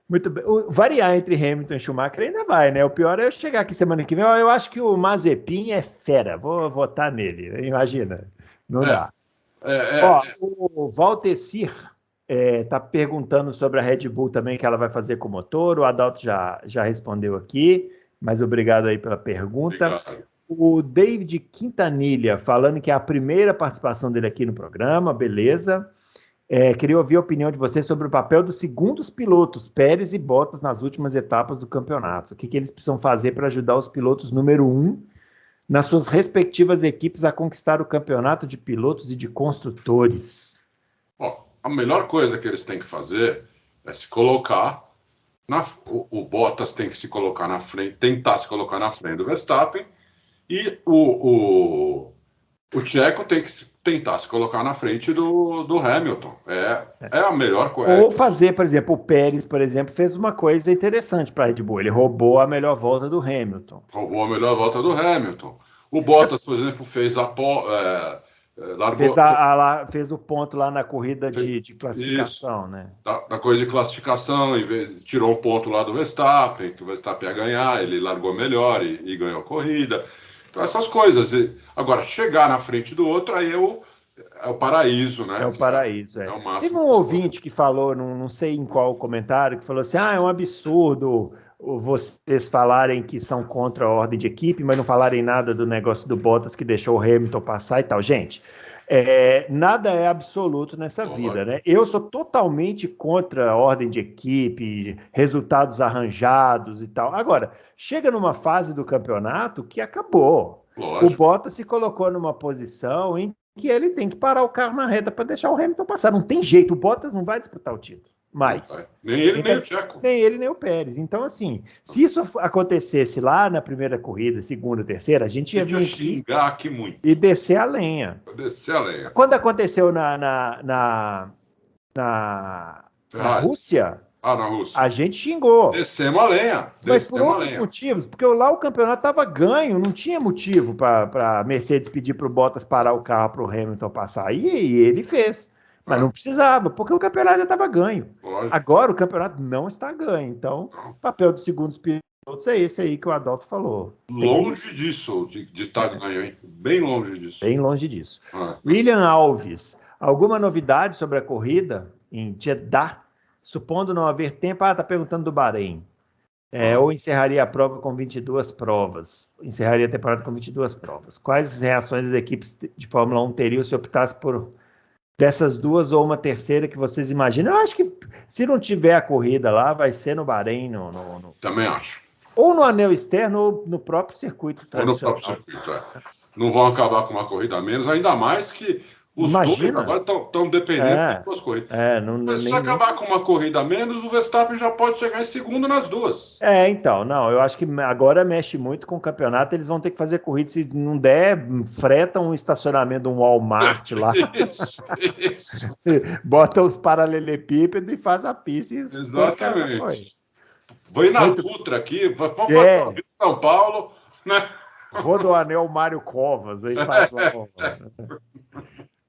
[SPEAKER 1] Muito bem. Variar entre Hamilton e Schumacher ainda vai, né? O pior é eu chegar aqui semana que vem. Eu acho que o Mazepin é fera. Vou votar nele. Imagina. Não
[SPEAKER 2] É,
[SPEAKER 1] dá. Ó,
[SPEAKER 2] é,
[SPEAKER 1] o Valtecir tá perguntando sobre a Red Bull também, que ela vai fazer com o motor. O Adalto já respondeu aqui, mas obrigado aí pela pergunta.
[SPEAKER 2] obrigado.
[SPEAKER 1] O David Quintanilha falando que é a primeira participação dele aqui no programa, beleza. Queria ouvir a opinião de vocês sobre o papel dos segundos pilotos, Pérez e Bottas, nas últimas etapas do campeonato. O que eles precisam fazer para ajudar os pilotos número 1 nas suas respectivas equipes a conquistar o campeonato de pilotos e de construtores?
[SPEAKER 2] Ó, a melhor coisa que eles têm que fazer é se colocar o Bottas tem que se colocar na frente, tentar se colocar na frente do Verstappen, e o Tcheco tem que tentar se colocar na frente do Hamilton. É a melhor coisa.
[SPEAKER 1] Ou fazer, por exemplo, o Pérez, por exemplo, fez uma coisa interessante para a Red Bull. Ele roubou a melhor volta do Hamilton.
[SPEAKER 2] Roubou a melhor volta do Hamilton. O Bottas, por exemplo, largou.
[SPEAKER 1] Fez o ponto lá na corrida
[SPEAKER 2] Fez,
[SPEAKER 1] de
[SPEAKER 2] isso.
[SPEAKER 1] classificação, né?
[SPEAKER 2] Da coisa de classificação, tirou um ponto lá do Verstappen, que o Verstappen ia ganhar, ele largou melhor e ganhou a corrida. Então, essas coisas. Agora, chegar na frente do outro, aí é o paraíso,
[SPEAKER 1] É
[SPEAKER 2] né?
[SPEAKER 1] o paraíso,
[SPEAKER 2] É
[SPEAKER 1] é.
[SPEAKER 2] o
[SPEAKER 1] Teve
[SPEAKER 2] máximo
[SPEAKER 1] um
[SPEAKER 2] que você pode.
[SPEAKER 1] ouvinte que falou, não sei em qual comentário, que falou assim: é um absurdo vocês falarem que são contra a ordem de equipe, mas não falarem nada do negócio do Bottas que deixou o Hamilton passar e tal. Gente, nada é absoluto nessa vida,
[SPEAKER 2] Lógico.
[SPEAKER 1] né? Eu sou totalmente contra a ordem de equipe, resultados arranjados e tal. Agora, chega numa fase do campeonato que acabou. O
[SPEAKER 2] Lógico.
[SPEAKER 1] Bottas se colocou numa posição em que ele tem que parar o carro na reta para deixar o Hamilton passar. Não tem jeito, o Bottas não vai disputar o título.
[SPEAKER 2] Não vai.
[SPEAKER 1] Mas
[SPEAKER 2] Nem ele,
[SPEAKER 1] quem
[SPEAKER 2] nem
[SPEAKER 1] tá,
[SPEAKER 2] o Tcheco.
[SPEAKER 1] nem ele, nem o Pérez. Então, assim, se isso acontecesse lá na primeira corrida, segunda, terceira, a gente
[SPEAKER 2] A
[SPEAKER 1] ia
[SPEAKER 2] gente
[SPEAKER 1] vir
[SPEAKER 2] ia
[SPEAKER 1] aqui
[SPEAKER 2] xingar aqui muito.
[SPEAKER 1] e descer a lenha.
[SPEAKER 2] Vai descer a lenha.
[SPEAKER 1] Quando aconteceu na
[SPEAKER 2] Ferrari.
[SPEAKER 1] Rússia,
[SPEAKER 2] Ah, na Rússia.
[SPEAKER 1] a gente xingou.
[SPEAKER 2] Descemos a lenha.
[SPEAKER 1] Mas por
[SPEAKER 2] Descemos a
[SPEAKER 1] outros
[SPEAKER 2] lenha.
[SPEAKER 1] motivos, porque lá o campeonato estava ganho, não tinha motivo para a Mercedes pedir para o Bottas parar o carro para o Hamilton passar. E ele fez, mas
[SPEAKER 2] Ah,
[SPEAKER 1] não precisava, porque o campeonato já estava ganho.
[SPEAKER 2] lógico.
[SPEAKER 1] Agora o campeonato não está ganho, então o papel dos segundos pilotos é esse aí que o Adalto falou. Tem que ir
[SPEAKER 2] Longe disso, de estar ganho, hein? Bem longe disso.
[SPEAKER 1] bem longe disso.
[SPEAKER 2] Ah,
[SPEAKER 1] William Alves, alguma novidade sobre a corrida em Jeddah? Supondo não haver tempo, tá perguntando do Bahrein. Ou encerraria a prova com 22 provas. Encerraria a temporada com 22 provas. Quais reações as equipes de Fórmula 1 teriam se optasse por dessas duas ou uma terceira que vocês imaginam? Eu acho que se não tiver a corrida lá, vai ser no Bahrein,
[SPEAKER 2] também acho.
[SPEAKER 1] ou no anel externo ou no próprio circuito
[SPEAKER 2] Ou no próprio
[SPEAKER 1] tradicional.
[SPEAKER 2] circuito, Não vão acabar com uma corrida a menos, ainda mais que os dois
[SPEAKER 1] Imagina.
[SPEAKER 2] agora estão dependendo de duas corridas. Mas se acabar com uma corrida a menos, o Verstappen já pode chegar em segundo nas duas.
[SPEAKER 1] Então, não, eu acho que agora mexe muito com o campeonato, eles vão ter que fazer corrida, se não der, freta um estacionamento, um Walmart lá,
[SPEAKER 2] Isso.
[SPEAKER 1] bota os paralelepípedos e faz a pista.
[SPEAKER 2] Exatamente. Vem na Dutra aqui, vamos fazer São Paulo, né?
[SPEAKER 1] Rodoanel Mário Covas, aí faz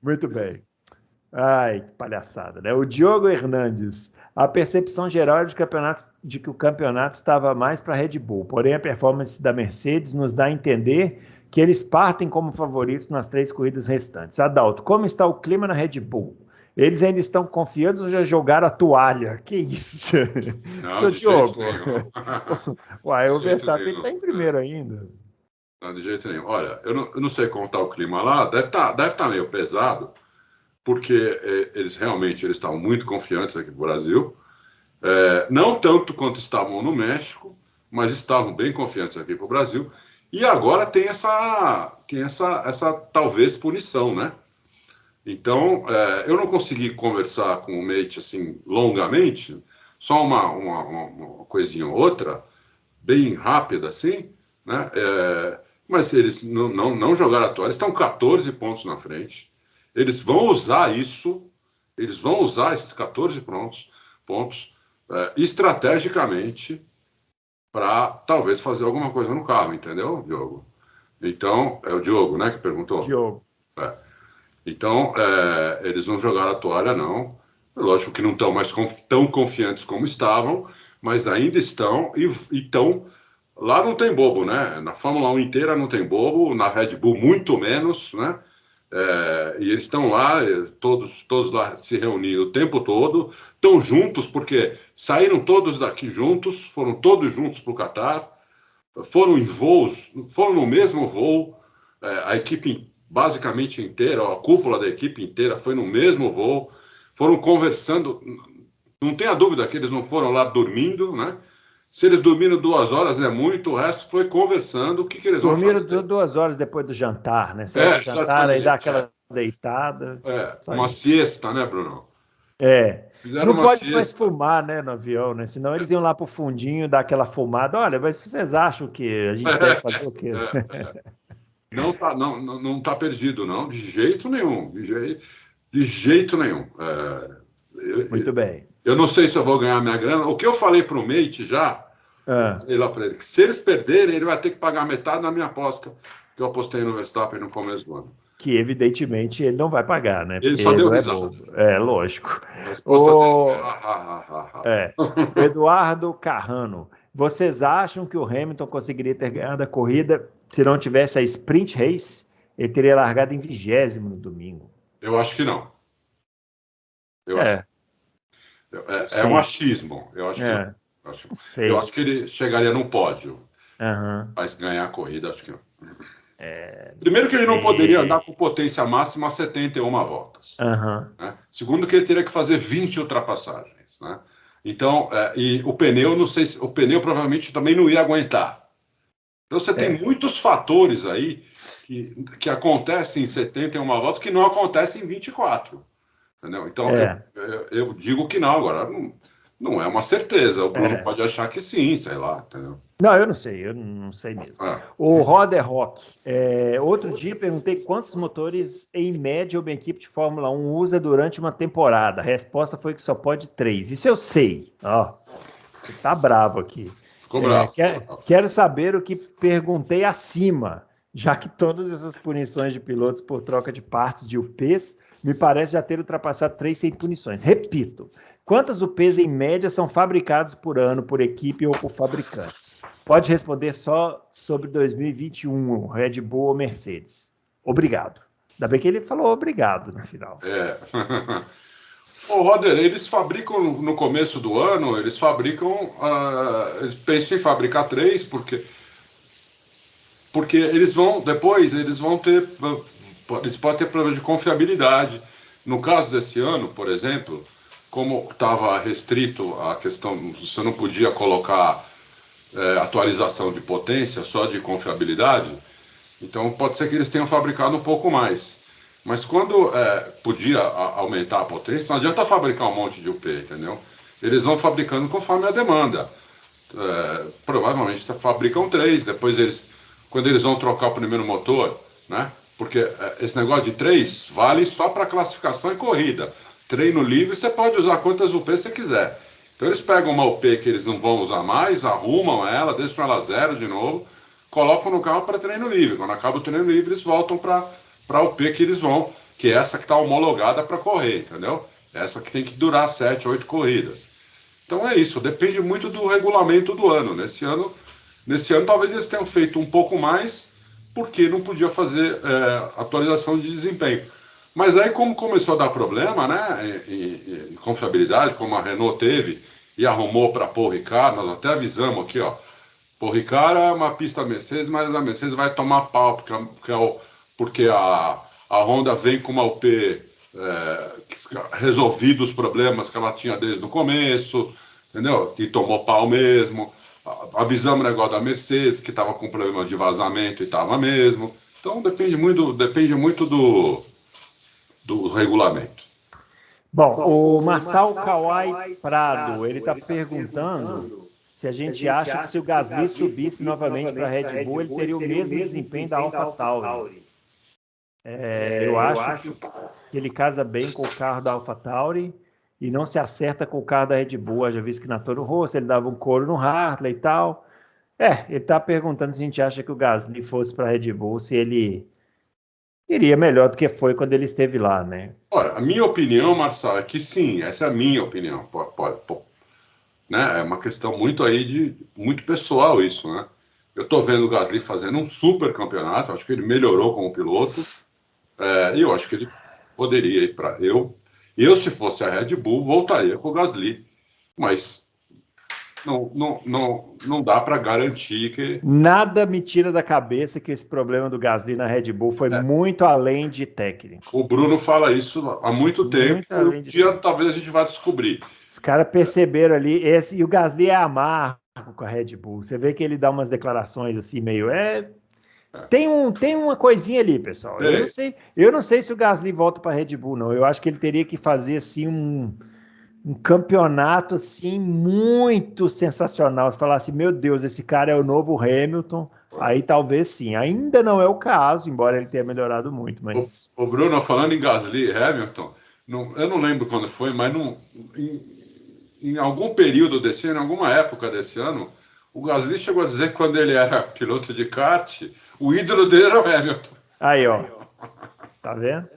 [SPEAKER 1] Muito bem. Ai, que palhaçada, né? O Diogo Hernandes. A percepção geral é de que o campeonato estava mais para a Red Bull, porém a performance da Mercedes nos dá a entender que eles partem como favoritos nas 3 corridas restantes. Adalto, como está o clima na Red Bull? Eles ainda estão confiantes ou já jogaram a toalha? Que isso?
[SPEAKER 2] Não,
[SPEAKER 1] Seu
[SPEAKER 2] de
[SPEAKER 1] Diogo.
[SPEAKER 2] jeito nenhum.
[SPEAKER 1] Uai, o Verstappen está em primeiro ainda.
[SPEAKER 2] Não, de jeito nenhum. Olha, eu não sei como está o clima lá, deve tá meio pesado, porque eles estavam muito confiantes aqui no Brasil, não tanto quanto estavam no México, mas estavam bem confiantes aqui para o Brasil, e agora tem essa talvez punição, né? Então, eu não consegui conversar com o Mate assim longamente, só uma coisinha ou outra, bem rápida assim, né? Mas eles não jogaram a toalha, estão 14 pontos na frente. eles vão usar isso, eles vão usar esses 14 pontos estrategicamente para talvez fazer alguma coisa no carro, entendeu, Diogo? Então, é o Diogo, né, que perguntou?
[SPEAKER 1] Diogo.
[SPEAKER 2] Então, eles não jogaram a toalha, não. Lógico que não estão mais tão confiantes como estavam, mas ainda estão e estão. Lá não tem bobo, né? Na Fórmula 1 inteira não tem bobo, na Red Bull muito menos, né? E eles estão lá, todos lá se reunindo o tempo todo, estão juntos, porque saíram todos daqui juntos, foram todos juntos para o Catar, foram em voos, foram no mesmo voo, a equipe basicamente inteira, a cúpula da equipe inteira foi no mesmo voo, foram conversando, não tenha dúvida que eles não foram lá dormindo, né? Se eles dormiram 2 horas é muito, o resto foi conversando o que eles vão fazer.
[SPEAKER 1] Dormiram 2 horas depois do jantar, né? Sai do jantar, aí dá aquela deitada.
[SPEAKER 2] Uma siesta, né, Bruno?
[SPEAKER 1] Não pode mais fumar, né, no avião, né? Senão eles iam lá pro fundinho, dar aquela fumada. Olha, mas vocês acham que a gente deve fazer o quê?
[SPEAKER 2] Não tá perdido, não, de jeito nenhum. De jeito nenhum.
[SPEAKER 1] Muito bem.
[SPEAKER 2] Eu não sei se eu vou ganhar minha grana. O que eu falei pro Mate já, eu falei lá para ele, que se eles perderem, ele vai ter que pagar metade da minha aposta, que eu apostei no Verstappen no começo do ano.
[SPEAKER 1] Que, evidentemente, ele não vai pagar, né?
[SPEAKER 2] Ele só deu risada.
[SPEAKER 1] Lógico.
[SPEAKER 2] A resposta
[SPEAKER 1] dele foi... Eduardo Carrano, vocês acham que o Hamilton conseguiria ter ganhado a corrida se não tivesse a sprint race? Ele teria largado em 20º no domingo.
[SPEAKER 2] Eu acho que não. É um achismo. Eu acho que não. Eu acho que ele chegaria no pódio. Mas ganhar a corrida, acho que não. Primeiro que ele não poderia andar com potência máxima a 71 voltas. Né? Segundo que ele teria que fazer 20 ultrapassagens. Né? Então, e o pneu, não sei se o pneu provavelmente também não ia aguentar. Então você tem muitos fatores aí que acontecem em 71 voltas que não acontecem em 24. Entendeu? Então, eu digo que não. Agora, não é uma certeza. O Bruno pode achar que sim, sei lá. Entendeu?
[SPEAKER 1] Não, eu não sei mesmo. O Roder Rock. Outro dia perguntei quantos motores, em média, uma equipe de Fórmula 1 usa durante uma temporada. A resposta foi que só pode 3. Isso eu sei. Tá bravo aqui.
[SPEAKER 2] Ficou bravo.
[SPEAKER 1] Quero saber o que perguntei acima, já que todas essas punições de pilotos por troca de partes de UPs me parece já ter ultrapassado 3 sem punições. Repito, quantas UPs em média são fabricadas por ano por equipe ou por fabricantes? Pode responder só sobre 2021, Red Bull ou Mercedes. Obrigado. Ainda bem que ele falou obrigado no final.
[SPEAKER 2] Ô, Roder, eles fabricam no começo do ano, eles pensam em fabricar 3, porque eles vão ter, eles podem ter problema de confiabilidade. No caso desse ano, por exemplo, como estava restrito a questão, você não podia colocar atualização de potência, só de confiabilidade, então pode ser que eles tenham fabricado um pouco mais. Mas quando podia aumentar a potência, não adianta fabricar um monte de UP, entendeu? Eles vão fabricando conforme a demanda. Provavelmente fabricam 3, depois quando eles vão trocar o primeiro motor, né? Porque esse negócio de 3 vale só para classificação e corrida. Treino livre, você pode usar quantas UP você quiser. Então eles pegam uma UP que eles não vão usar mais, arrumam ela, deixam ela 0 de novo, colocam no carro para treino livre. Quando acaba o treino livre, eles voltam para a UP que eles vão, que é essa que está homologada para correr, entendeu? Essa que tem que durar 7, 8 corridas. Então é isso, depende muito do regulamento do ano. Nesse ano talvez eles tenham feito um pouco mais, porque não podia fazer atualização de desempenho. Mas aí, como começou a dar problema, né, em confiabilidade, como a Renault teve e arrumou para Paul Ricard, nós até avisamos aqui, Paul Ricard é uma pista Mercedes, mas a Mercedes vai tomar pau, porque a Honda vem com uma UP resolvido os problemas que ela tinha desde o começo, entendeu? E tomou pau mesmo. Avisamos o negócio da Mercedes, que estava com problema de vazamento e estava mesmo. Então depende muito do regulamento.
[SPEAKER 1] Bom, o Marçal Kawai Prado, ele está perguntando se a gente acha que se o Gasly subisse novamente para a Red Bull, ele teria o mesmo desempenho da AlphaTauri. Eu acho que que ele casa bem com o carro da AlphaTauri e não se acerta com o carro da Red Bull. Já visto que na Toro Rosso ele dava um couro no Hartley e tal. Ele está perguntando se a gente acha que o Gasly fosse para a Red Bull, se ele iria melhor do que foi quando ele esteve lá, né?
[SPEAKER 2] Olha, a minha opinião, Marçal, é que sim, essa é a minha opinião. Né? É uma questão muito muito pessoal isso, né? Eu estou vendo o Gasly fazendo um super campeonato, acho que ele melhorou como piloto, e eu acho que ele poderia ir para... Eu, se fosse a Red Bull, voltaria com o Gasly, mas não dá para garantir que...
[SPEAKER 1] Nada me tira da cabeça que esse problema do Gasly na Red Bull foi muito além de técnico.
[SPEAKER 2] O Bruno fala isso há muito tempo, e um dia talvez a gente vá descobrir.
[SPEAKER 1] Os caras perceberam ali, e o Gasly é amargo com a Red Bull. Você vê que ele dá umas declarações assim, meio... Tem uma coisinha ali, pessoal. Eu não sei se o Gasly volta para a Red Bull, não. Eu acho que ele teria que fazer assim um campeonato assim muito sensacional. Você falar assim, meu Deus, esse cara é o novo Hamilton. Aí talvez sim. Ainda não é o caso, embora ele tenha melhorado muito. Mas...
[SPEAKER 2] O Bruno, falando em Gasly e Hamilton, eu não lembro quando foi, mas em algum período desse ano, em alguma época desse ano, o Gasly chegou a dizer que quando ele era piloto de kart, o ídolo dele era o Hamilton.
[SPEAKER 1] Aí, ó. Tá vendo?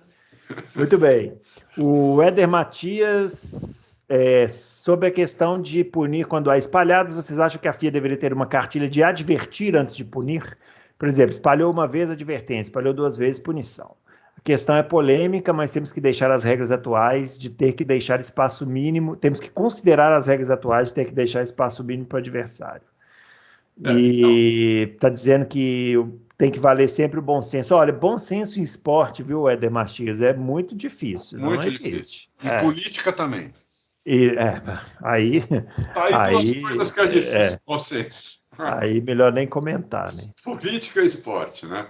[SPEAKER 1] Muito bem. O Éder Matias, sobre a questão de punir quando há espalhados, vocês acham que a FIA deveria ter uma cartilha de advertir antes de punir? Por exemplo, espalhou uma vez, advertência, espalhou 2 vezes, punição. A questão é polêmica, mas temos que deixar as regras atuais de ter que deixar espaço mínimo, temos que considerar as regras atuais de ter que deixar espaço mínimo para o adversário. E está dizendo que tem que valer sempre o bom senso. Olha, bom senso em esporte, viu, Éder Matias, é muito difícil.
[SPEAKER 2] Muito difícil. E política também.
[SPEAKER 1] Aí
[SPEAKER 2] duas coisas que é difícil, bom senso.
[SPEAKER 1] Aí melhor nem comentar, né?
[SPEAKER 2] Política e esporte, né?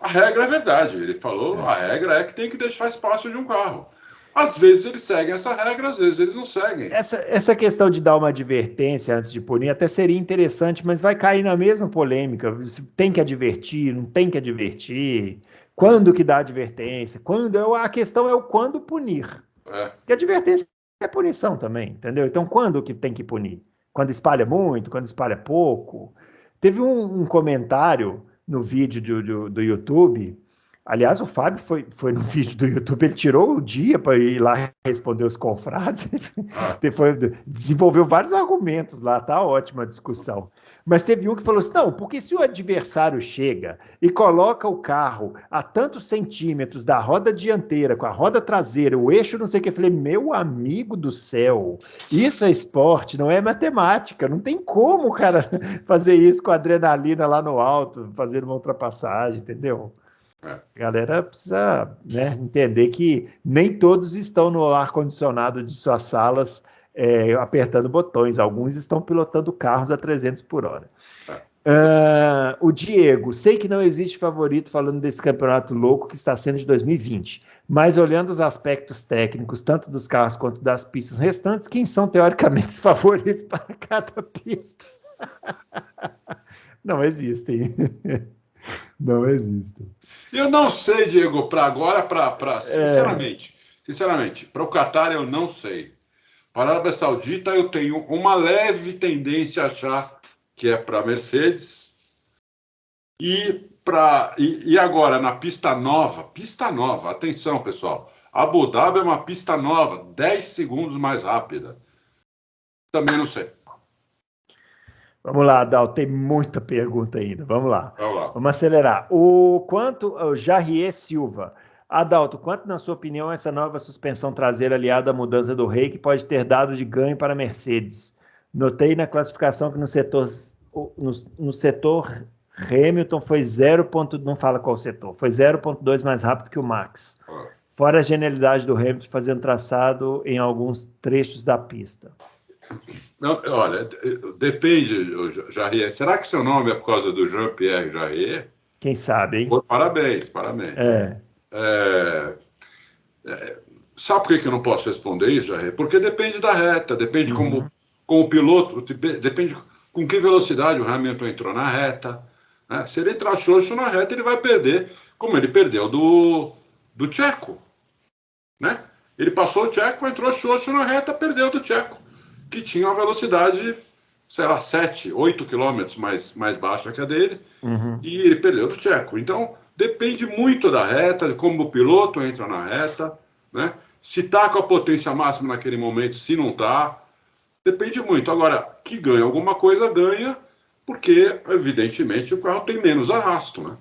[SPEAKER 2] A regra é verdade. Ele falou, a regra é que tem que deixar espaço de um carro. Às vezes eles seguem essa regra, às vezes eles não seguem.
[SPEAKER 1] Essa questão de dar uma advertência antes de punir até seria interessante, mas vai cair na mesma polêmica. Tem que advertir, não tem que advertir. Quando que dá advertência? A questão é o quando punir. Porque advertência é punição também, entendeu? Então, quando que tem que punir? Quando espalha muito? Quando espalha pouco? Teve um comentário no vídeo do YouTube. Aliás, o Fábio foi no vídeo do YouTube, ele tirou o dia para ir lá responder os confrades, desenvolveu vários argumentos lá, tá ótima a discussão. Mas teve um que falou assim, não, porque se o adversário chega e coloca o carro a tantos centímetros da roda dianteira, com a roda traseira, o eixo não sei o que, eu falei, meu amigo do céu, isso é esporte, não é matemática, não tem como o cara fazer isso com adrenalina lá no alto, fazer uma ultrapassagem, entendeu? A galera precisa, né, entender que nem todos estão no ar-condicionado de suas salas apertando botões. Alguns estão pilotando carros a 300 por hora. O Diego, sei que não existe favorito falando desse campeonato louco que está sendo de 2020, mas olhando os aspectos técnicos, tanto dos carros quanto das pistas restantes, quem são teoricamente os favoritos para cada pista? Não existem. Não existem.
[SPEAKER 2] Eu não sei, Diego, para agora, sinceramente, para o Qatar eu não sei. Para a Arábia Saudita eu tenho uma leve tendência a achar que é para a Mercedes. E agora na pista nova, atenção pessoal, Abu Dhabi é uma pista nova, 10 segundos mais rápida. Também não sei.
[SPEAKER 1] Vamos lá, Adalto, tem muita pergunta ainda. Vamos lá. Vamos acelerar. O Jarrier Silva. Adalto, quanto, na sua opinião, essa nova suspensão traseira aliada à mudança do reiki pode ter dado de ganho para a Mercedes? Notei na classificação que no setor Hamilton foi 0. Não fala qual setor. Foi 0,2 mais rápido que o Max. Fora a genialidade do Hamilton fazendo traçado em alguns trechos da pista.
[SPEAKER 2] Não, olha, depende, Jarrier. Será que seu nome é por causa do Jean-Pierre Jarrier?
[SPEAKER 1] Quem sabe, hein?
[SPEAKER 2] Parabéns. Sabe por que eu não posso responder isso, Jarrier? Porque depende da reta, depende como o piloto, depende com que velocidade o Hamilton entrou na reta. Né? Se ele entrar xoxo na reta, ele vai perder. como ele perdeu do Checo, né? Ele passou o Checo, entrou xoxo na reta, perdeu do Checo, que tinha uma velocidade, sei lá, 7, 8 quilômetros mais baixa que a dele, e ele perdeu do Checo. Então, depende muito da reta, de como o piloto entra na reta, né? Se está com a potência máxima naquele momento, se não está, depende muito. Agora, que ganha alguma coisa, ganha, porque, evidentemente, o carro tem menos arrasto, né?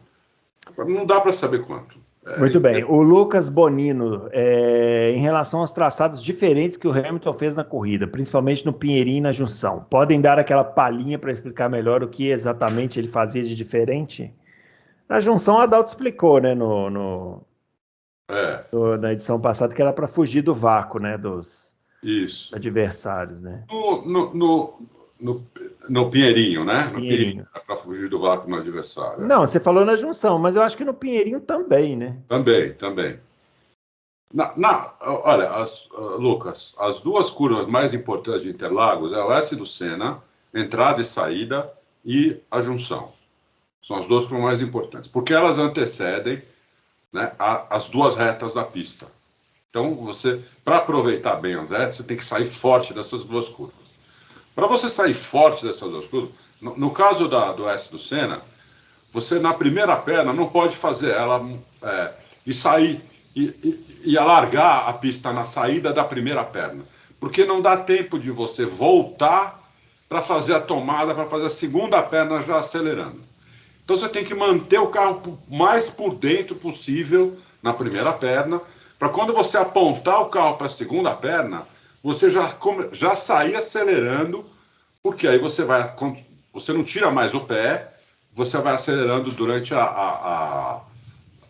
[SPEAKER 2] Não dá para saber quanto.
[SPEAKER 1] Muito bem. O Lucas Bonino, em relação aos traçados diferentes que o Hamilton fez na corrida, principalmente no Pinheirinho e na junção, podem dar aquela palhinha para explicar melhor o que exatamente ele fazia de diferente? Na junção, o Adalto explicou, né, na edição passada, que era para fugir do vácuo, né, dos adversários, né?
[SPEAKER 2] No Pinheirinho, né? No
[SPEAKER 1] Pinheirinho.
[SPEAKER 2] Para fugir do vácuo no adversário.
[SPEAKER 1] Não, você falou na junção, mas eu acho que no Pinheirinho também, né?
[SPEAKER 2] Também. Olha, Lucas, as duas curvas mais importantes de Interlagos é o S do Senna, entrada e saída, e a junção. São as duas curvas mais importantes, porque elas antecedem, né, as duas retas da pista. Então, para aproveitar bem as retas, você tem que sair forte dessas duas curvas. Para você sair forte dessas duas curvas, no caso do S do Senna, você na primeira perna não pode fazer ela e sair e alargar a pista na saída da primeira perna, porque não dá tempo de você voltar para fazer a tomada, para fazer a segunda perna já acelerando. Então você tem que manter o carro mais por dentro possível na primeira perna, para quando você apontar o carro para a segunda perna, você já sair acelerando, porque aí você não tira mais o pé, você vai acelerando durante a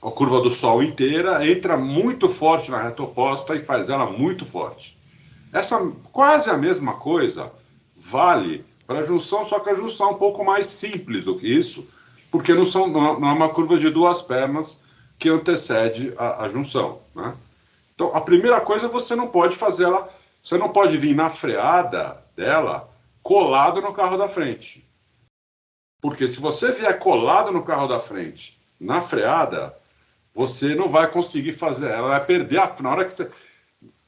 [SPEAKER 2] curva do sol inteira, entra muito forte na reta oposta e faz ela muito forte. Quase a mesma coisa vale para a junção, só que a junção é um pouco mais simples do que isso, porque não é uma curva de duas pernas que antecede a junção, né? Então, a primeira coisa, você não pode vir na freada dela colado no carro da frente. Porque se você vier colado no carro da frente, na freada, você não vai conseguir fazer, ela vai perder na hora que você...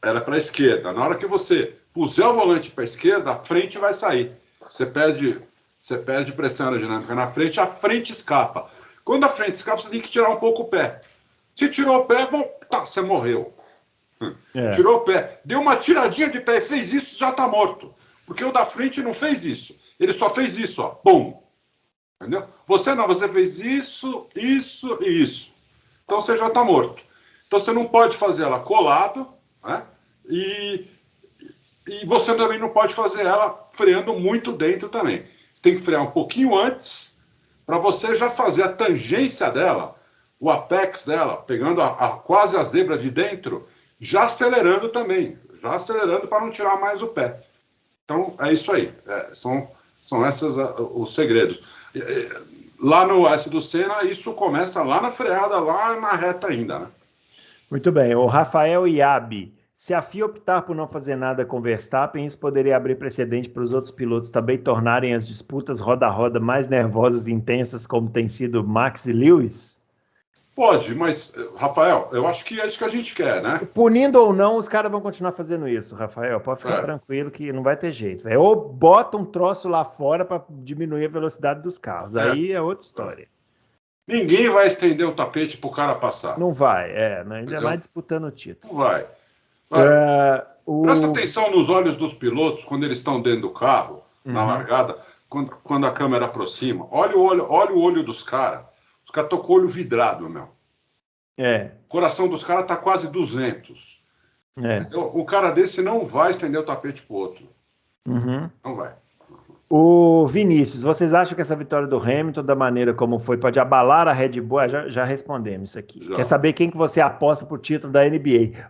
[SPEAKER 2] Ela é para a esquerda. Na hora que você puser o volante para a esquerda, a frente vai sair. Você perde pressão aerodinâmica na frente, a frente escapa. Quando a frente escapa, você tem que tirar um pouco o pé. Se tirou o pé, bom, tá, você morreu. Tirou o pé. Deu uma tiradinha de pé e fez isso, já tá morto. Porque o da frente não fez isso. Ele só fez isso, ó. Bum. Entendeu? Você fez isso, isso e isso. Então você já está morto. Então você não pode fazer ela colado, né? E você também não pode fazer ela freando muito dentro também. Você tem que frear um pouquinho antes para você já fazer a tangência dela, o apex dela, pegando quase a zebra de dentro, já acelerando também. Já acelerando para não tirar mais o pé. Então é isso aí. São esses os segredos. Lá no S do Senna, isso começa lá na freada, lá na reta ainda, né?
[SPEAKER 1] Muito bem. O Rafael Iabi. Se a FIA optar por não fazer nada com Verstappen, isso poderia abrir precedente para os outros pilotos também tornarem as disputas roda a roda mais nervosas e intensas, como tem sido Max e Lewis?
[SPEAKER 2] Pode, mas, Rafael, eu acho que é isso que a gente quer, né?
[SPEAKER 1] Punindo ou não, os caras vão continuar fazendo isso, Rafael. Pode ficar tranquilo que não vai ter jeito. Ou bota um troço lá fora para diminuir a velocidade dos carros. Aí é outra história.
[SPEAKER 2] Ninguém vai estender o tapete para o cara passar.
[SPEAKER 1] Não vai, ainda mais disputando o título.
[SPEAKER 2] Não vai. Presta atenção nos olhos dos pilotos quando eles estão dentro do carro, na largada, quando a câmera aproxima. Olha o olho dos caras. Os caras estão com o olho vidrado, meu. O coração dos caras está quase 200. O cara desse não vai estender o tapete pro outro. Não vai.
[SPEAKER 1] O Vinícius, vocês acham que essa vitória do Hamilton, da maneira como foi, pode abalar a Red Bull? Já respondemos isso aqui. Já. Quer saber quem que você aposta pro título da NBA?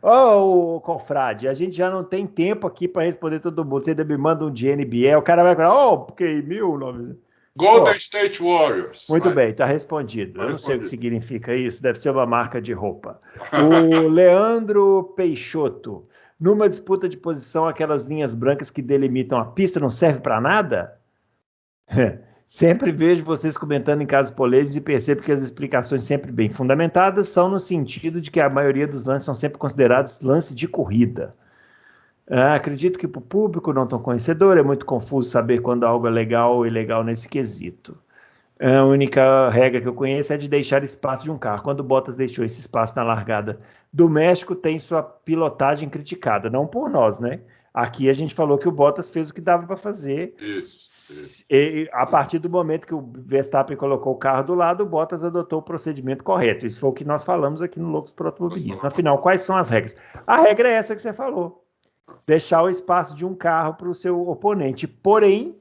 [SPEAKER 1] Confrade, a gente já não tem tempo aqui para responder todo mundo. Você ainda me manda um de NBA, o cara vai falar, porque 1900...
[SPEAKER 2] Golden State Warriors.
[SPEAKER 1] Muito bem, está respondido. Eu não sei o que significa isso, deve ser uma marca de roupa. O Leandro Peixoto. Numa disputa de posição, aquelas linhas brancas que delimitam a pista não serve para nada? Sempre vejo vocês comentando em casos polêmicos e percebo que as explicações sempre bem fundamentadas são no sentido de que a maioria dos lances são sempre considerados lances de corrida. Acredito que para o público não tão conhecedor é muito confuso saber quando algo é legal ou ilegal nesse quesito. A única regra que eu conheço é de deixar espaço de um carro. Quando o Bottas deixou esse espaço na largada do México, tem sua pilotagem criticada, não por nós, né? Aqui a gente falou que o Bottas fez o que dava para fazer.
[SPEAKER 2] Isso.
[SPEAKER 1] E, a partir do momento que o Verstappen colocou o carro do lado, o Bottas adotou o procedimento correto. Isso foi o que nós falamos aqui no Loucos por Automobilismo. Afinal, quais são as regras? A regra é essa que você falou. Deixar o espaço de um carro para o seu oponente. Porém,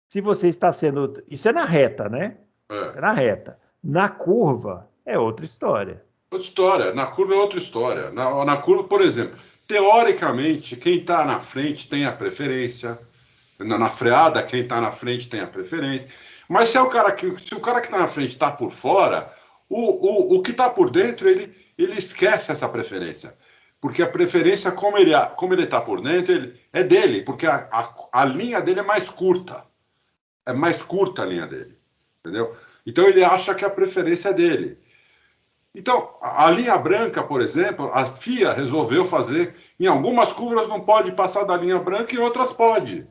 [SPEAKER 1] se você está sendo... Isso é na reta, né? É na reta. Na curva, é outra história.
[SPEAKER 2] Outra história. Na curva é outra história. Na curva, por exemplo, teoricamente, quem está na frente tem a preferência. Na freada, quem está na frente tem a preferência. Mas se o cara que está na frente está por fora, o que está por dentro, ele esquece essa preferência. Porque a preferência, como ele está por dentro, é dele, porque a linha dele é mais curta. É mais curta a linha dele. Entendeu? Então ele acha que a preferência é dele. Então, a linha branca, por exemplo, a FIA resolveu fazer, em algumas curvas não pode passar da linha branca e em outras pode.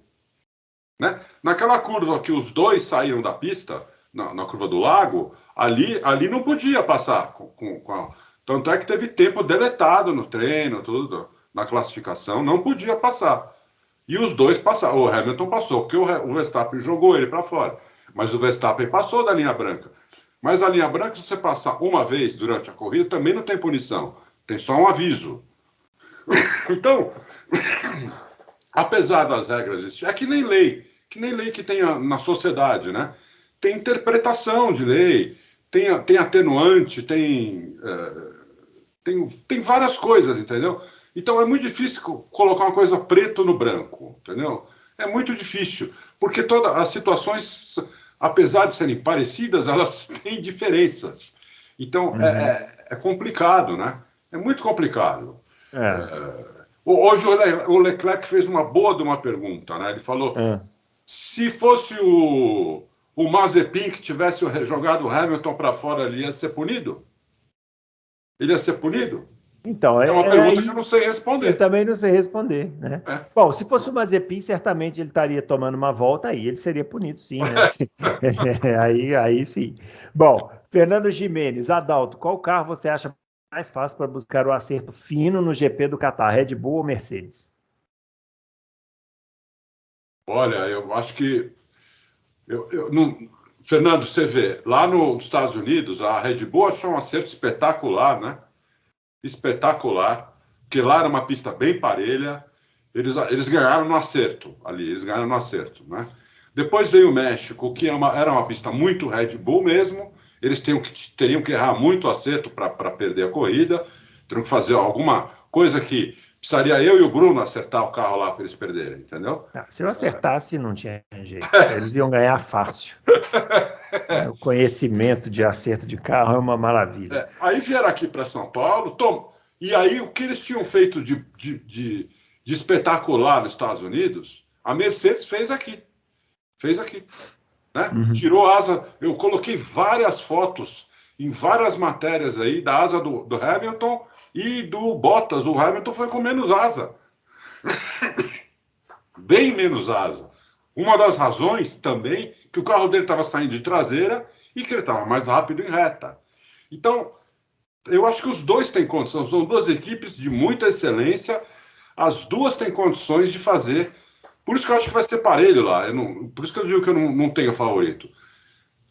[SPEAKER 2] Né? Naquela curva que os dois saíram da pista, na curva do lago, ali não podia passar. Tanto é que teve tempo deletado no treino, tudo, na classificação, não podia passar. E os dois passaram. O Hamilton passou, porque o Verstappen jogou ele para fora. Mas o Verstappen passou da linha branca. Mas a linha branca, se você passar uma vez durante a corrida, também não tem punição. Tem só um aviso. Então, apesar das regras existirem, é que nem lei que tem na sociedade, né? Tem interpretação de lei, tem atenuante, tem várias coisas, entendeu? Então é muito difícil colocar uma coisa preto no branco, entendeu? É muito difícil, porque todas as situações, apesar de serem parecidas, elas têm diferenças. Então é complicado, né? É muito complicado. Hoje o Leclerc fez uma boa de uma pergunta, né? Ele falou, se fosse o Mazepin que tivesse jogado o Hamilton para fora, ele ia ser punido? Ele ia ser punido?
[SPEAKER 1] Então,
[SPEAKER 2] é uma pergunta que eu não sei responder.
[SPEAKER 1] Eu também não sei responder, né? Bom, se fosse o Mazepin, certamente ele estaria tomando uma volta aí, ele seria punido, sim, né? aí sim. Bom, Fernando Gimenez, Adalto, qual carro você acha mais fácil para buscar o acerto fino no GP do Catar, Red Bull ou Mercedes?
[SPEAKER 2] Olha, eu acho que... Fernando, você vê, lá nos Estados Unidos, a Red Bull achou um acerto espetacular, né? Espetacular, porque lá era uma pista bem parelha, eles ganharam no acerto ali, né? Depois veio o México, que era uma pista muito Red Bull mesmo, eles teriam que errar muito acerto para perder a corrida, teriam que fazer alguma coisa que precisaria eu e o Bruno acertar o carro lá para eles perderem, entendeu?
[SPEAKER 1] Se eu acertasse, não tinha jeito, eles iam ganhar fácil. O conhecimento de acerto de carro é uma maravilha.
[SPEAKER 2] Aí vieram aqui para São Paulo, e aí o que eles tinham feito de espetacular nos Estados Unidos, a Mercedes fez aqui. Né? Tirou a asa, eu coloquei várias fotos em várias matérias aí da asa do Hamilton e do Bottas. O Hamilton foi com menos asa. Bem menos asa. Uma das razões também que o carro dele estava saindo de traseira e que ele estava mais rápido em reta. Então, eu acho que os dois têm condição. São duas equipes de muita excelência. As duas têm condições de fazer. Por isso que eu acho que vai ser parelho lá. Por isso que eu digo que eu não tenho favorito.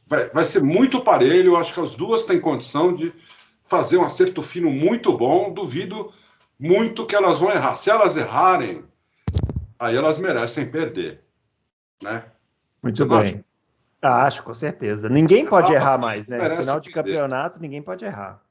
[SPEAKER 2] Vai ser muito parelho. Eu acho que as duas têm condição de fazer um acerto fino muito bom. Duvido muito que elas vão errar. Se elas errarem, aí elas merecem perder. Né?
[SPEAKER 1] Muito bem. Acho, com certeza. Ninguém pode errar mais, né? No final de campeonato, ninguém pode errar.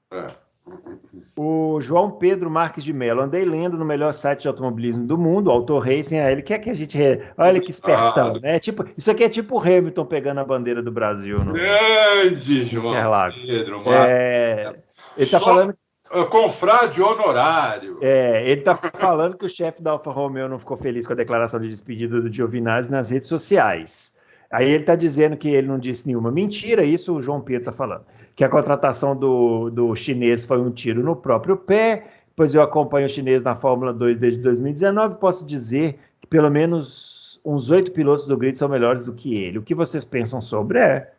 [SPEAKER 1] O João Pedro Marques de Mello, andei lendo no melhor site de automobilismo do mundo, Auto Racing, ele quer que a gente... Olha que espertão, né? Isso aqui é tipo o Hamilton pegando a bandeira do Brasil.
[SPEAKER 2] Grande João Pedro Marques.
[SPEAKER 1] Ele está falando...
[SPEAKER 2] Confrade honorário.
[SPEAKER 1] Ele está falando que o chefe da Alfa Romeo não ficou feliz com a declaração de despedida do Giovinazzi nas redes sociais. Aí ele está dizendo que ele não disse nenhuma mentira, isso o João Pedro está falando. Que a contratação do chinês foi um tiro no próprio pé, pois eu acompanho o chinês na Fórmula 2 desde 2019, posso dizer que pelo menos uns 8 pilotos do grid são melhores do que ele. O que vocês pensam sobre?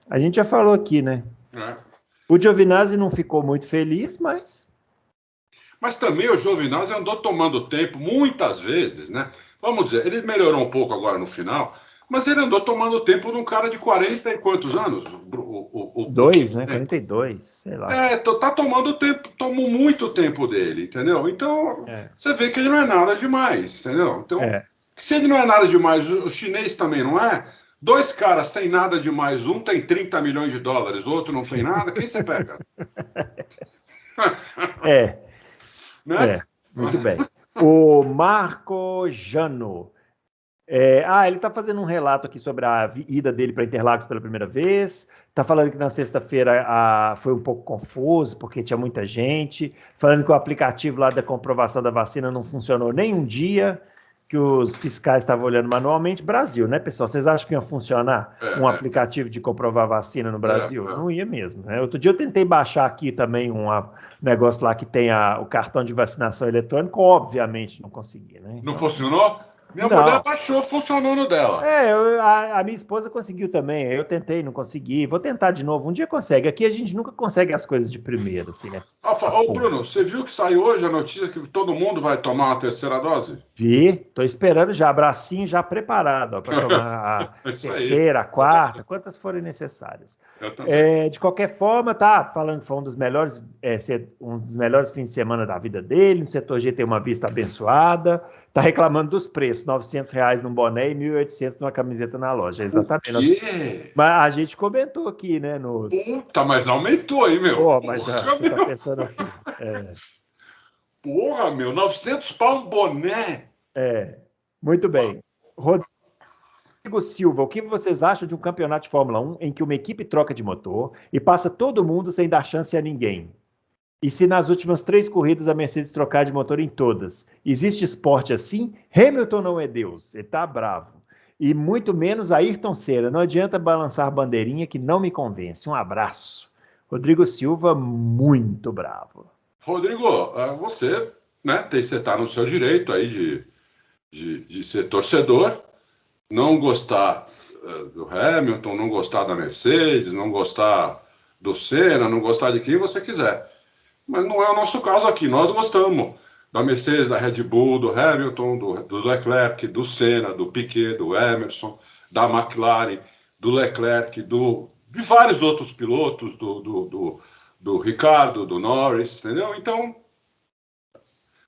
[SPEAKER 1] A gente já falou aqui, né? O Giovinazzi não ficou muito feliz, mas...
[SPEAKER 2] Mas também o Giovinazzi andou tomando tempo muitas vezes, né? Vamos dizer, ele melhorou um pouco agora no final, mas ele andou tomando tempo de um cara de 40 e quantos anos?
[SPEAKER 1] Dois, né? 42, sei lá.
[SPEAKER 2] Tá tomando tempo, tomou muito tempo dele, entendeu? Então, você vê que ele não é nada demais, entendeu? Então, se ele não é nada demais, o chinês também não é. Dois caras sem nada demais, um tem 30 milhões de dólares, o outro não tem nada, quem você pega?
[SPEAKER 1] Né? Muito bem. O Marco Jano. Ele está fazendo um relato aqui sobre a ida dele para Interlagos pela primeira vez. Está falando que na sexta-feira foi um pouco confuso, porque tinha muita gente. Falando que o aplicativo lá da comprovação da vacina não funcionou nem um dia, que os fiscais estavam olhando manualmente. Brasil, né, pessoal? Vocês acham que ia funcionar um aplicativo de comprovar vacina no Brasil? Não ia mesmo, né? Outro dia eu tentei baixar aqui também um negócio lá que tem o cartão de vacinação eletrônico, obviamente não consegui, né?
[SPEAKER 2] Não funcionou? Minha mulher baixou, funcionou no dela.
[SPEAKER 1] A minha esposa conseguiu também. Eu tentei, não consegui. Vou tentar de novo. Um dia consegue. Aqui a gente nunca consegue as coisas de primeira, assim, né?
[SPEAKER 2] Bruno, você viu que saiu hoje a notícia que todo mundo vai tomar uma terceira dose?
[SPEAKER 1] Vi, tô esperando já, bracinho já preparado para tomar a terceira, a quarta, quantas forem necessárias. De qualquer forma, tá falando que foi um dos melhores fins de semana da vida dele. No setor G tem uma vista abençoada. Tá reclamando dos preços, R$900 num boné e 1.800 numa camiseta na loja. Exatamente.
[SPEAKER 2] O quê?
[SPEAKER 1] Mas a gente comentou aqui, né?
[SPEAKER 2] Puta, mas aumentou aí, meu.
[SPEAKER 1] Mas você tá pensando aqui.
[SPEAKER 2] Porra, meu, R$900 um boné.
[SPEAKER 1] Muito bem. Rodrigo Silva, o que vocês acham de um campeonato de Fórmula 1 em que uma equipe troca de motor e passa todo mundo sem dar chance a ninguém? E se nas últimas 3 corridas a Mercedes trocar de motor em todas? Existe esporte assim? Hamilton não é Deus, ele tá bravo. E muito menos Ayrton Senna. Não adianta balançar bandeirinha que não me convence. Um abraço. Rodrigo Silva, muito bravo.
[SPEAKER 2] Rodrigo, você está no seu direito aí de ser torcedor, não gostar do Hamilton, não gostar da Mercedes, não gostar do Senna, não gostar de quem você quiser. Mas não é o nosso caso aqui. Nós gostamos da Mercedes, da Red Bull, do Hamilton, do Leclerc, do Senna, do Piquet, do Emerson, da McLaren, do Leclerc, de vários outros pilotos, do Ricardo, do Norris, entendeu? Então,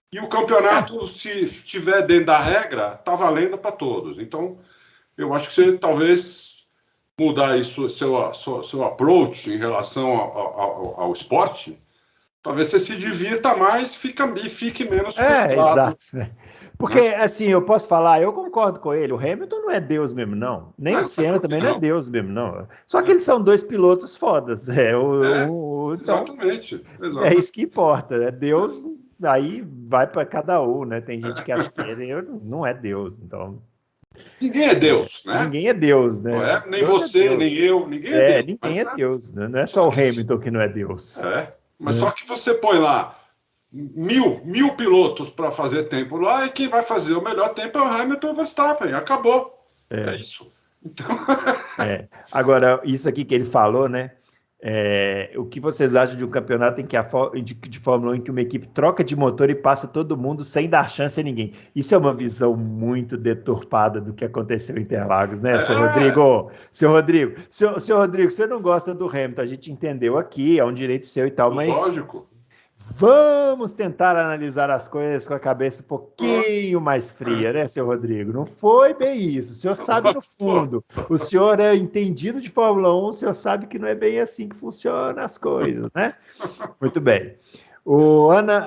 [SPEAKER 2] e o campeonato, se estiver dentro da regra, tá valendo para todos. Então, eu acho que você talvez mudar isso, seu approach em relação ao esporte. Talvez você se divirta mais e fique menos frustrado.
[SPEAKER 1] Exato. Porque, assim, eu posso falar, eu concordo com ele, o Hamilton não é Deus mesmo, não. Nem o Senna também não é Deus mesmo, não. Só que eles são 2 pilotos fodas. Então,
[SPEAKER 2] exatamente.
[SPEAKER 1] É isso que importa. É Deus, aí vai para cada um, né? Tem gente que acha que ele não é Deus, então...
[SPEAKER 2] Ninguém é Deus, né?
[SPEAKER 1] Ninguém é Deus, né?
[SPEAKER 2] Não é? Nem Deus você, nem eu, ninguém é Deus.
[SPEAKER 1] Ninguém é Deus, né? Não é só o Hamilton que não é Deus.
[SPEAKER 2] Mas só que você põe lá mil pilotos para fazer tempo lá e quem vai fazer o melhor tempo é o Hamilton e o Verstappen. Acabou. É isso. Então...
[SPEAKER 1] Agora, isso aqui que ele falou, né? O que vocês acham de um campeonato em que de Fórmula 1 em que uma equipe troca de motor e passa todo mundo sem dar chance a ninguém? Isso é uma visão muito deturpada do que aconteceu em Interlagos, né, seu Rodrigo? Seu Rodrigo, você não gosta do Hamilton, a gente entendeu aqui, é um direito seu e tal, mas...
[SPEAKER 2] Lógico.
[SPEAKER 1] Vamos tentar analisar as coisas com a cabeça um pouquinho mais fria, né, seu Rodrigo? Não foi bem isso. O senhor sabe no fundo. O senhor é entendido de Fórmula 1, o senhor sabe que não é bem assim que funcionam as coisas, né? Muito bem.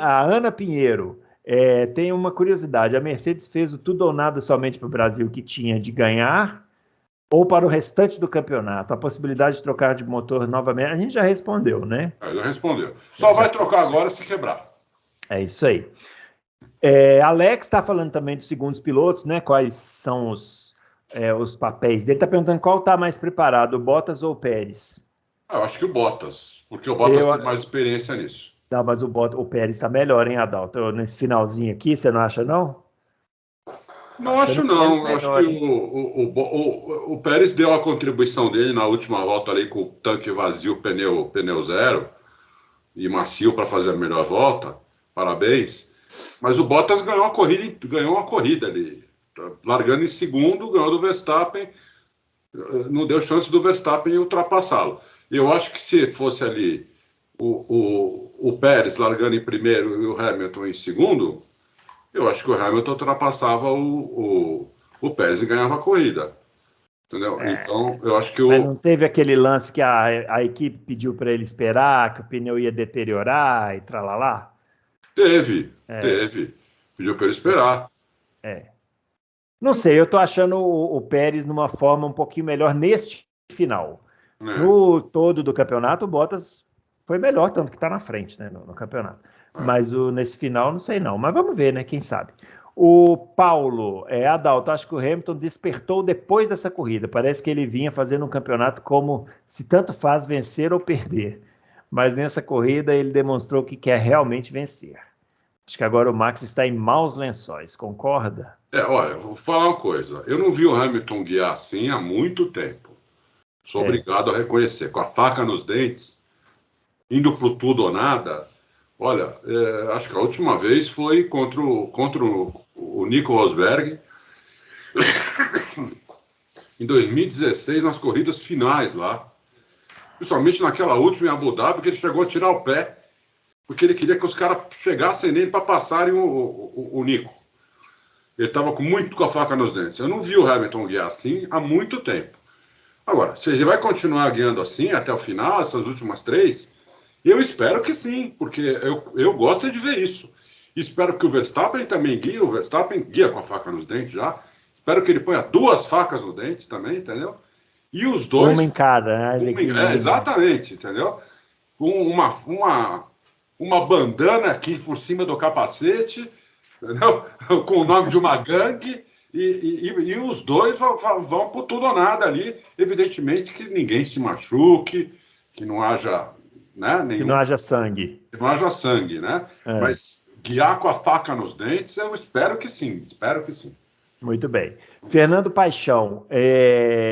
[SPEAKER 1] A Ana Pinheiro tem uma curiosidade. A Mercedes fez o tudo ou nada somente para o Brasil que tinha de ganhar ou para o restante do campeonato? A possibilidade de trocar de motor novamente? A gente já respondeu, né?
[SPEAKER 2] Já respondeu. Só vai trocar agora se quebrar.
[SPEAKER 1] É isso aí. Alex está falando também dos segundos pilotos, né? Quais são os papéis dele. Está perguntando qual está mais preparado, o Bottas ou o Pérez?
[SPEAKER 2] Eu acho que o Bottas, porque o Bottas tem mais experiência nisso.
[SPEAKER 1] Não, mas o Pérez está melhor, hein, Adalto? Nesse finalzinho aqui, você não acha, não?
[SPEAKER 2] Não acho, não. Acho que o Pérez deu a contribuição dele na última volta ali com o tanque vazio, pneu zero e macio para fazer a melhor volta. Parabéns. Mas o Bottas ganhou uma corrida ali. Largando em segundo, ganhou do Verstappen. Não deu chance do Verstappen ultrapassá-lo. Eu acho que se fosse ali o Pérez largando em primeiro e o Hamilton em segundo, eu acho que o Hamilton ultrapassava o Pérez e ganhava a corrida. Entendeu? Então, eu acho que
[SPEAKER 1] Mas não teve aquele lance que a equipe pediu para ele esperar, que o pneu ia deteriorar e tralalá?
[SPEAKER 2] Teve. Pediu para ele esperar.
[SPEAKER 1] Não sei, eu tô achando o Pérez numa forma um pouquinho melhor neste final. No todo do campeonato, o Bottas foi melhor, tanto que está na frente, né, no campeonato. Mas nesse final, não sei não. Mas vamos ver, né? Quem sabe. O Paulo, Adalto, acho que o Hamilton despertou depois dessa corrida. Parece que ele vinha fazendo um campeonato como se tanto faz vencer ou perder. Mas nessa corrida ele demonstrou que quer realmente vencer. Acho que agora o Max está em maus lençóis, concorda?
[SPEAKER 2] Olha, vou falar uma coisa. Eu não vi o Hamilton guiar assim há muito tempo. Sou obrigado a reconhecer. Com a faca nos dentes, indo pro tudo ou nada. Olha, acho que a última vez foi contra o Nico Rosberg em 2016, nas corridas finais lá. Principalmente naquela última em Abu Dhabi, que ele chegou a tirar o pé, porque ele queria que os caras chegassem nele para passarem o Nico. Ele estava muito com a faca nos dentes. Eu não vi o Hamilton guiar assim há muito tempo. Agora, se ele vai continuar guiando assim até o final, essas últimas três, eu espero que sim, porque eu gosto de ver isso. Espero que o Verstappen também guie. O Verstappen guia com a faca nos dentes já. Espero que ele ponha duas facas nos dentes também, entendeu? E os dois...
[SPEAKER 1] Uma em cada, né?
[SPEAKER 2] Exatamente, entendeu? Uma bandana aqui por cima do capacete, entendeu? Com o nome de uma gangue, e os dois vão por tudo ou nada ali. Evidentemente que ninguém se machuque, que não haja... Né,
[SPEAKER 1] que não haja sangue.
[SPEAKER 2] Que não haja sangue, né? Mas guiar com a faca nos dentes, eu espero que sim,
[SPEAKER 1] Muito bem. Fernando Paixão,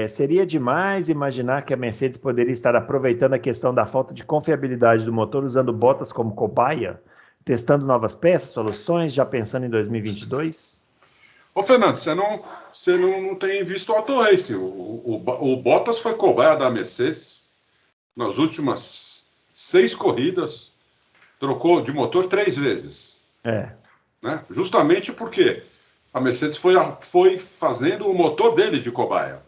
[SPEAKER 1] seria demais imaginar que a Mercedes poderia estar aproveitando a questão da falta de confiabilidade do motor, usando Bottas como cobaia, testando novas peças, soluções, já pensando em 2022?
[SPEAKER 2] Ô, Fernando, você não tem visto o Auto Racing. O Bottas foi cobaia da Mercedes nas últimas 6 corridas, trocou de motor 3 vezes. Né? Justamente porque a Mercedes foi fazendo o motor dele de cobaia.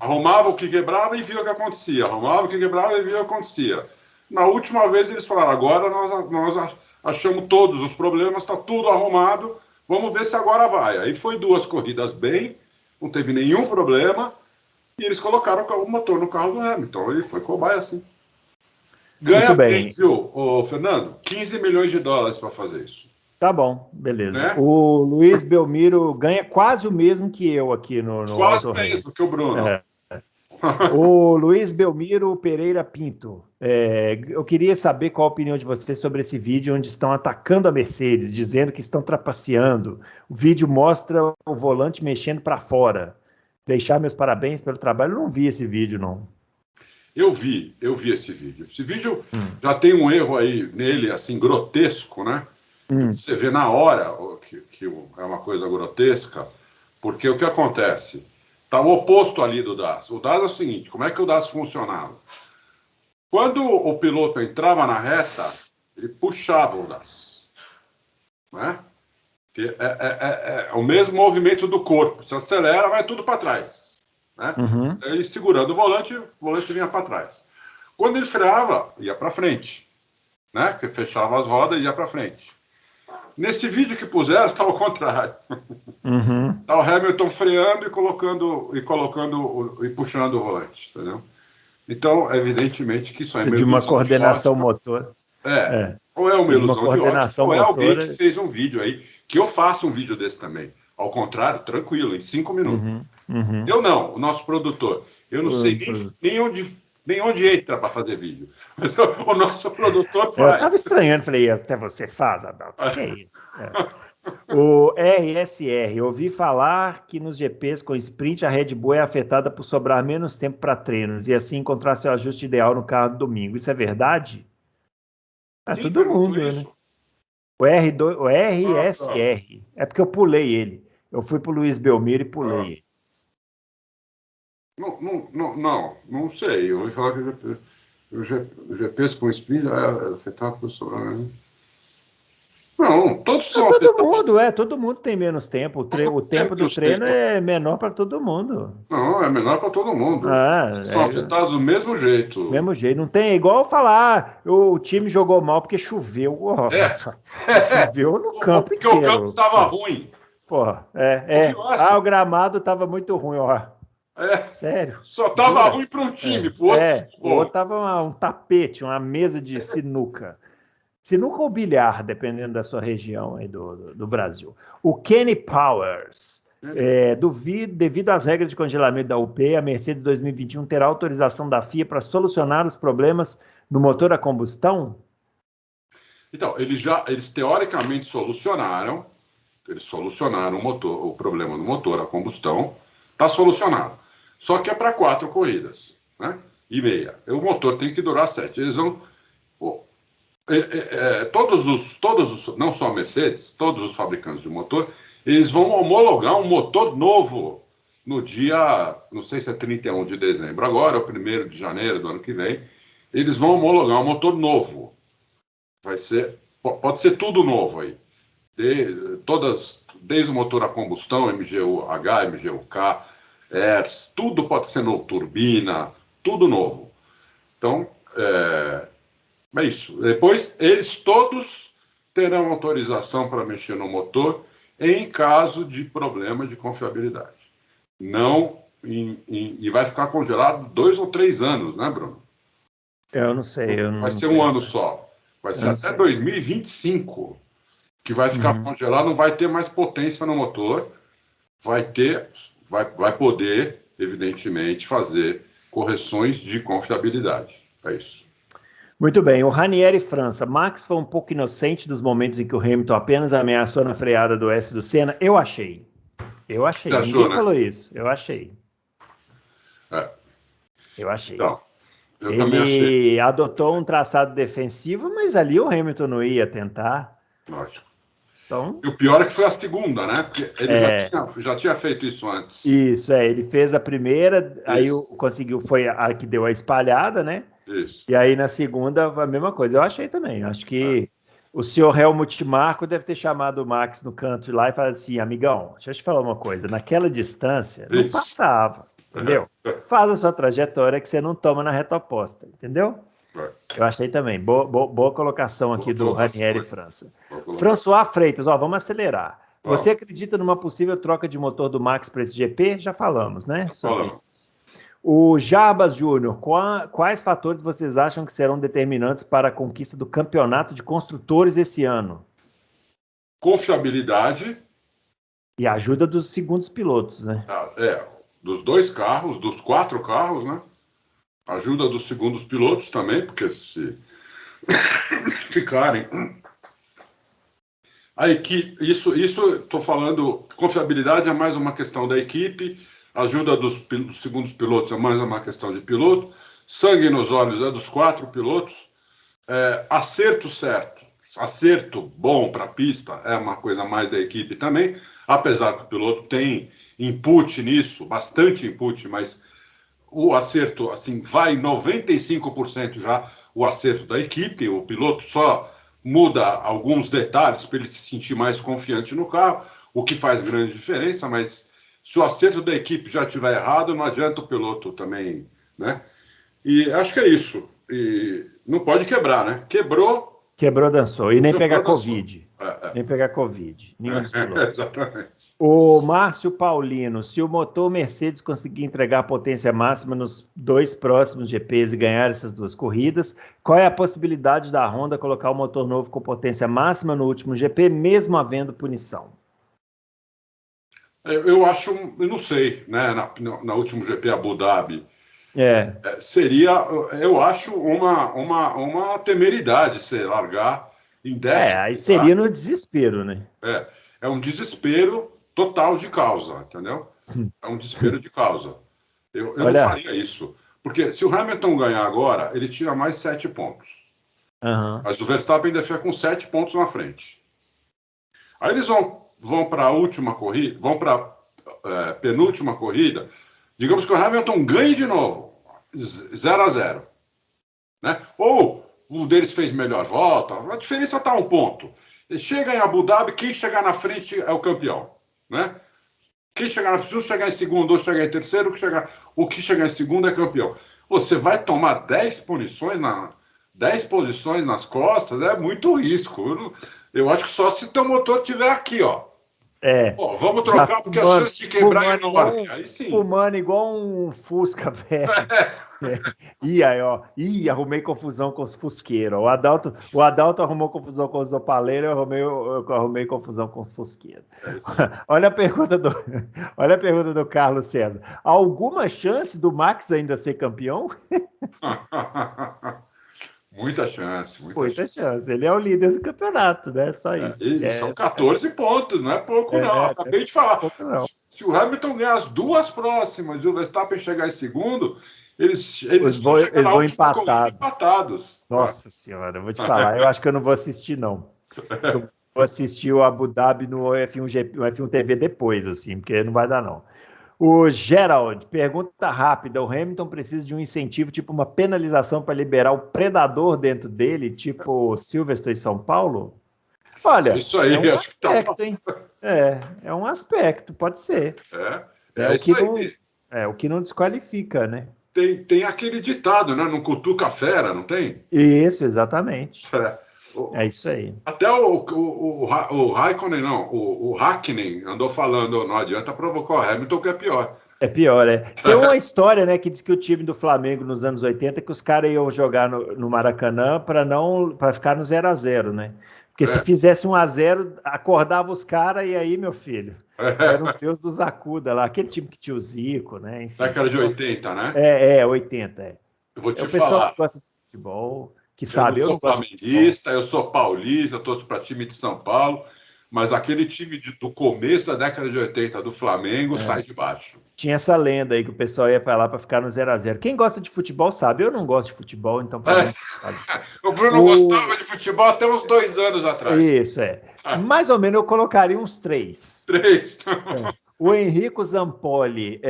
[SPEAKER 2] Arrumava o que quebrava e via o que acontecia. Arrumava o que quebrava e via o que acontecia. Na última vez eles falaram, agora nós achamos todos os problemas, está tudo arrumado, vamos ver se agora vai. Aí foi 2 corridas bem, não teve nenhum problema, e eles colocaram o motor no carro do Hamilton. Ele foi cobaia assim. Ganha bem, viu, Fernando? 15 milhões de dólares para fazer isso.
[SPEAKER 1] Tá bom, beleza. Né? O Luiz Belmiro ganha quase o mesmo que eu aqui no
[SPEAKER 2] quase o mesmo que o Bruno.
[SPEAKER 1] O Luiz Belmiro Pereira Pinto. Eu queria saber qual a opinião de vocês sobre esse vídeo onde estão atacando a Mercedes, dizendo que estão trapaceando. O vídeo mostra o volante mexendo para fora. Deixar meus parabéns pelo trabalho. Eu não vi esse vídeo, não.
[SPEAKER 2] Eu vi esse vídeo. Esse vídeo já tem um erro aí nele, assim, grotesco, né? Você vê na hora que é uma coisa grotesca, porque o que acontece? Está o oposto ali do DAS. O DAS é o seguinte, como é que o DAS funcionava? Quando o piloto entrava na reta, ele puxava o DAS. Né? Que é o mesmo movimento do corpo. Se acelera, vai tudo para trás. Né? Ele segurando o volante vinha para trás. Quando ele freava, ia para frente, né? Que fechava as rodas e ia para frente. Nesse vídeo que puseram, está ao contrário. Está o Hamilton freando e puxando o volante, entendeu? Então, evidentemente que isso é
[SPEAKER 1] de uma coordenação motor.
[SPEAKER 2] Ou é uma ilusão de ótica, ou é alguém que fez um vídeo aí, que eu faço um vídeo desse também. Ao contrário, tranquilo, em 5 minutos.
[SPEAKER 1] Uhum.
[SPEAKER 2] Eu não, o nosso produtor. Eu não sei nem onde entra para fazer vídeo. Mas o nosso produtor
[SPEAKER 1] Eu estava
[SPEAKER 2] faz.
[SPEAKER 1] estranhando, falei, até você faz, Adalto, o que é isso? O RSR, ouvi falar que nos GPs com sprint a Red Bull é afetada por sobrar menos tempo para treinos e assim encontrar seu ajuste ideal no carro do domingo. Isso é verdade?
[SPEAKER 2] Quem
[SPEAKER 1] Todo
[SPEAKER 2] perguntou
[SPEAKER 1] mundo, né?
[SPEAKER 2] isso?
[SPEAKER 1] O
[SPEAKER 2] Ah, tá.
[SPEAKER 1] RSR. É porque eu pulei ele. Eu fui pro Luiz Belmiro e pulei
[SPEAKER 2] Ah,
[SPEAKER 1] ele.
[SPEAKER 2] não sei. Eu ouvi falar que o GPs com sprint é afetado por sobrar. Não, todos são afetados.
[SPEAKER 1] Todo mundo tem menos tempo. O
[SPEAKER 2] Todo
[SPEAKER 1] tempo do
[SPEAKER 2] tempo
[SPEAKER 1] treino é menor para todo mundo.
[SPEAKER 2] Não, é menor para todo mundo. São
[SPEAKER 1] É
[SPEAKER 2] afetados do mesmo jeito.
[SPEAKER 1] mesmo jeito. Não tem, é igual falar, o time jogou mal porque choveu.
[SPEAKER 2] É.
[SPEAKER 1] Choveu no campo
[SPEAKER 2] Porque o campo
[SPEAKER 1] inteiro.
[SPEAKER 2] estava ruim.
[SPEAKER 1] Porra,
[SPEAKER 2] Ouviu essa?
[SPEAKER 1] o gramado estava muito ruim, ó.
[SPEAKER 2] É.
[SPEAKER 1] Sério?
[SPEAKER 2] Só estava
[SPEAKER 1] Jura?
[SPEAKER 2] ruim para um time, para o outro estava
[SPEAKER 1] O outro
[SPEAKER 2] bom.
[SPEAKER 1] tava um tapete, uma mesa de sinuca. Sinuca ou bilhar, dependendo da sua região aí do Brasil. O Kenny Powers. Devido às regras de congelamento da UP, a Mercedes 2021 terá autorização da FIA para solucionar os problemas no motor a combustão?
[SPEAKER 2] Então, eles teoricamente solucionaram. Eles solucionaram o problema do motor, a combustão. Está solucionado. Só que é para 4 corridas, né? E meia. O motor tem que durar 7. Eles vão. Não só a Mercedes, todos os fabricantes de motor, eles vão homologar um motor novo no dia, não sei se é 31 de dezembro agora, ou 1º de janeiro do ano que vem. Eles vão homologar um motor novo. Pode ser tudo novo aí. Desde o motor a combustão, MGU-H, MGU-K, ERS, tudo pode ser novo, turbina, tudo novo. Então, é isso. Depois, eles todos terão autorização para mexer no motor em caso de problema de confiabilidade. Não, e vai ficar congelado 2 ou 3 anos, né, Bruno?
[SPEAKER 1] Eu não sei, eu
[SPEAKER 2] Vai
[SPEAKER 1] não
[SPEAKER 2] ser
[SPEAKER 1] sei.
[SPEAKER 2] um ano só. Vai ser até 2025 que vai ficar congelado, não vai ter mais potência no motor, vai poder, evidentemente, fazer correções de confiabilidade. É isso.
[SPEAKER 1] Muito bem, o Ranieri França. Max foi um pouco inocente dos momentos em que o Hamilton apenas ameaçou na freada do S do Senna? Eu achei.
[SPEAKER 2] Você achou,
[SPEAKER 1] Ninguém
[SPEAKER 2] né?
[SPEAKER 1] falou isso. Eu achei.
[SPEAKER 2] É.
[SPEAKER 1] Eu achei.
[SPEAKER 2] Então, eu também achei.
[SPEAKER 1] Ele adotou um traçado defensivo, mas ali o Hamilton não ia tentar.
[SPEAKER 2] Lógico.
[SPEAKER 1] Então,
[SPEAKER 2] E o pior é que foi a segunda, né? Porque ele já tinha feito isso antes.
[SPEAKER 1] ele fez a primeira, aí
[SPEAKER 2] Isso.
[SPEAKER 1] conseguiu, foi a que deu a espalhada, né?
[SPEAKER 2] Isso.
[SPEAKER 1] E aí na segunda a mesma coisa. Eu achei também. Acho que o senhor Helmut Marko deve ter chamado o Max no canto lá e falado assim, amigão, deixa eu te falar uma coisa, naquela distância não passava, entendeu? Faz a sua trajetória que você não toma na reta oposta, entendeu? Eu achei também. Boa colocação aqui do Ranieri França. François Freitas, vamos acelerar. Você acredita numa possível troca de motor do Max para esse GP? Já falamos, né? O Jarbas Júnior, quais fatores vocês acham que serão determinantes para a conquista do campeonato de construtores esse ano?
[SPEAKER 2] Confiabilidade.
[SPEAKER 1] E a ajuda dos segundos pilotos, né?
[SPEAKER 2] Dos 2 carros, dos 4 carros, né? Ajuda dos segundos pilotos também, porque se ficarem. A equipe, isso estou falando, confiabilidade é mais uma questão da equipe, ajuda dos segundos pilotos é mais uma questão de piloto, sangue nos olhos é dos 4 pilotos, acerto certo, acerto bom para a pista é uma coisa mais da equipe também, apesar que o piloto tem input nisso, bastante input, mas o acerto, assim, vai 95% já o acerto da equipe, o piloto só muda alguns detalhes para ele se sentir mais confiante no carro, o que faz grande diferença, mas se o acerto da equipe já estiver errado, não adianta o piloto também, né? E acho que é isso. E não pode quebrar, né? Quebrou,
[SPEAKER 1] dançou. E nem pegar
[SPEAKER 2] dançou.
[SPEAKER 1] Covid. Nem pegar Covid. Nenhum dos pilotos.
[SPEAKER 2] Exatamente.
[SPEAKER 1] O Márcio Paulino, se o motor Mercedes conseguir entregar a potência máxima nos 2 próximos GPs e ganhar essas 2 corridas, qual é a possibilidade da Honda colocar o motor novo com potência máxima no último GP, mesmo havendo punição?
[SPEAKER 2] Eu acho, eu não sei, né? Na última GP Abu Dhabi,
[SPEAKER 1] É.
[SPEAKER 2] seria, eu acho, uma temeridade você largar em 10º
[SPEAKER 1] Aí
[SPEAKER 2] lugar.
[SPEAKER 1] seria no desespero, né?
[SPEAKER 2] É um desespero total de causa, entendeu? É um desespero de causa. Eu não
[SPEAKER 1] Olha,
[SPEAKER 2] faria isso. Porque se o Hamilton ganhar agora, ele tira mais 7 pontos.
[SPEAKER 1] aham.
[SPEAKER 2] Mas o Verstappen ainda fica com 7 pontos na frente. Aí eles vão para a última corrida, vão para penúltima corrida. Digamos que o Hamilton ganhe de novo, 0-0, né? Ou um deles fez melhor volta, a diferença está 1 ponto. Chega em Abu Dhabi, quem chegar na frente é o campeão, né? Quem chegar na frente, chegar em segundo ou chegar em terceiro, o que chegar em segundo é campeão. Você vai tomar 10 posições nas costas, é muito risco. Eu acho que só se teu motor estiver aqui, ó.
[SPEAKER 1] É.
[SPEAKER 2] Ó, vamos
[SPEAKER 1] Já
[SPEAKER 2] trocar porque a chance de quebrar é enorme. Aí sim.
[SPEAKER 1] Fumando igual um Fusca, velho. Ih, aí, ó. Ih, arrumei confusão com os fusqueiros. O Adalto arrumou confusão com os opaleiros, eu arrumei confusão com os fusqueiros.
[SPEAKER 2] É isso aí.
[SPEAKER 1] Olha a pergunta do Carlos César. Alguma chance do Max ainda ser campeão?
[SPEAKER 2] Muita chance, muita
[SPEAKER 1] Muita
[SPEAKER 2] chance.
[SPEAKER 1] chance. Ele é o líder do campeonato, né? Só isso.
[SPEAKER 2] E são 14 pontos, não é pouco, não.
[SPEAKER 1] É,
[SPEAKER 2] Acabei de falar.
[SPEAKER 1] pouco não.
[SPEAKER 2] Se o Hamilton ganhar as 2 próximas e o Verstappen chegar em segundo, eles
[SPEAKER 1] Eles
[SPEAKER 2] vão
[SPEAKER 1] vão,
[SPEAKER 2] chegar
[SPEAKER 1] eles
[SPEAKER 2] na
[SPEAKER 1] vão
[SPEAKER 2] última corrida
[SPEAKER 1] empatados.
[SPEAKER 2] empatados.
[SPEAKER 1] Nossa senhora, eu vou te falar. Eu acho que eu não vou assistir, não. Eu vou assistir o Abu Dhabi no F1 TV depois, assim, porque não vai dar, não. O Gerald, pergunta rápida: o Hamilton precisa de um incentivo, tipo uma penalização para liberar o predador dentro dele, tipo Silverstone em São Paulo? Olha,
[SPEAKER 2] Isso aí,
[SPEAKER 1] é um
[SPEAKER 2] acho que tá.
[SPEAKER 1] aspecto, hein? É um aspecto, pode ser.
[SPEAKER 2] É
[SPEAKER 1] O que
[SPEAKER 2] isso
[SPEAKER 1] não,
[SPEAKER 2] aí.
[SPEAKER 1] o que não desqualifica, né?
[SPEAKER 2] Tem aquele ditado, né? Não cutuca a fera, não tem?
[SPEAKER 1] Isso, exatamente.
[SPEAKER 2] É.
[SPEAKER 1] É isso aí.
[SPEAKER 2] Até o Raikkonen, não, o Hakkinen andou falando, não adianta provocar o Hamilton, que é pior.
[SPEAKER 1] É pior, é. Tem uma história, né, que diz que o time do Flamengo nos anos 80 que os caras iam jogar no Maracanã para ficar no 0-0, né? Porque se fizesse 1-0, acordava os caras e aí, meu filho, era o Deus dos acuda lá, aquele time que tinha o Zico, né? Enfim.
[SPEAKER 2] Década de 80, né?
[SPEAKER 1] 80, é.
[SPEAKER 2] Eu vou
[SPEAKER 1] É
[SPEAKER 2] te
[SPEAKER 1] o pessoal
[SPEAKER 2] falar.
[SPEAKER 1] que gosta de futebol, que
[SPEAKER 2] Eu não
[SPEAKER 1] sabe, eu
[SPEAKER 2] sou
[SPEAKER 1] não gosto de futebol.
[SPEAKER 2] flamenguista, eu sou paulista, eu torço para time de São Paulo, mas aquele time do começo da década de 80 do Flamengo sai de baixo.
[SPEAKER 1] Tinha essa lenda aí que o pessoal ia para lá para ficar no 0-0. Quem gosta de futebol sabe, eu não gosto de futebol, então para mim sabe.
[SPEAKER 2] O Bruno gostava de futebol até uns 2 anos atrás.
[SPEAKER 1] Isso, é. Mais ou menos eu colocaria uns 3.
[SPEAKER 2] 3.
[SPEAKER 1] O Henrico Zampoli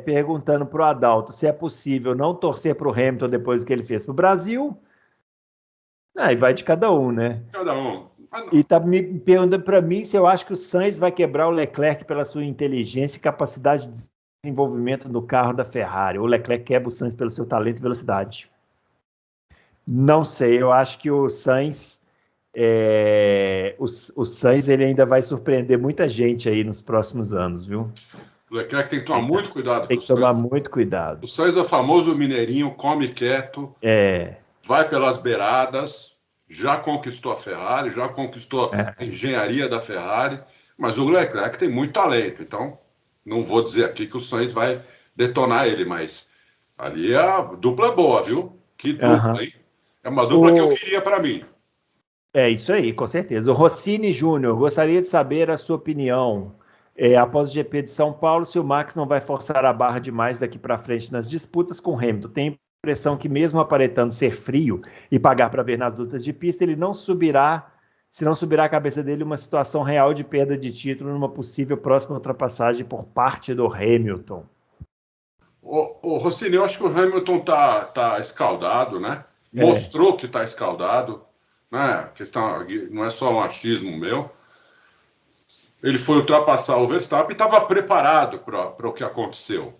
[SPEAKER 1] perguntando para o Adalto se é possível não torcer para o Hamilton depois do que ele fez para o Brasil. Aí vai de cada um, né?
[SPEAKER 2] Cada um.
[SPEAKER 1] E tá me perguntando para mim se eu acho que o Sainz vai quebrar o Leclerc pela sua inteligência e capacidade de desenvolvimento do carro da Ferrari. O Leclerc quebra o Sainz pelo seu talento e velocidade. Não sei, eu acho que o Sainz, o Sainz ele ainda vai surpreender muita gente aí nos próximos anos, viu?
[SPEAKER 2] O Leclerc tem que tomar muito cuidado.
[SPEAKER 1] Tem que tomar muito cuidado.
[SPEAKER 2] O Sainz é o famoso mineirinho, come quieto, vai pelas beiradas, já conquistou a Ferrari, já conquistou a engenharia da Ferrari, mas o Leclerc tem muito talento, então não vou dizer aqui que o Sainz vai detonar ele, mas ali a dupla é boa, viu? Que dupla, hein? É uma dupla que eu queria para mim.
[SPEAKER 1] É isso aí, com certeza. O Rossini Júnior, gostaria de saber a sua opinião. Após o GP de São Paulo, se o Max não vai forçar a barra demais daqui para frente nas disputas com o Hamilton. Tem a impressão que mesmo aparentando ser frio e pagar para ver nas lutas de pista, ele não subirá, se não subirá a cabeça dele uma situação real de perda de título numa possível próxima ultrapassagem por parte do Hamilton.
[SPEAKER 2] O Rossini, eu acho que o Hamilton tá escaldado, né? Mostrou que está escaldado, né? A questão não é só um achismo meu. Ele foi ultrapassar o Verstappen e estava preparado para o que aconteceu,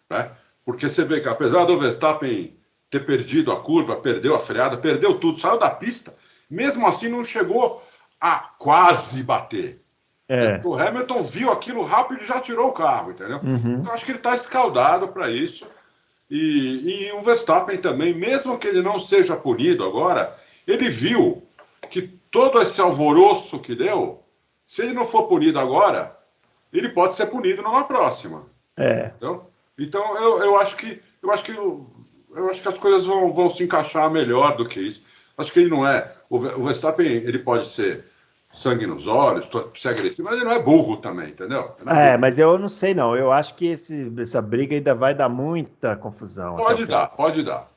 [SPEAKER 2] né? Porque você vê que apesar do Verstappen ter perdido a curva, perdeu a freada, perdeu tudo, saiu da pista, mesmo assim não chegou a quase bater. O Hamilton viu aquilo rápido e já tirou o carro, entendeu? Então acho que ele está escaldado para isso. E o Verstappen também, mesmo que ele não seja punido agora, ele viu que todo esse alvoroço que deu, se ele não for punido agora, ele pode ser punido numa próxima. Então eu acho que as coisas vão se encaixar melhor do que isso. Acho que ele não é. O Verstappen, ele pode ser sangue nos olhos, ser agressivo, mas ele não é burro também, entendeu?
[SPEAKER 1] Mas eu não sei, não. Eu acho que essa briga ainda vai dar muita confusão.
[SPEAKER 2] Pode dar.
[SPEAKER 1] Muita.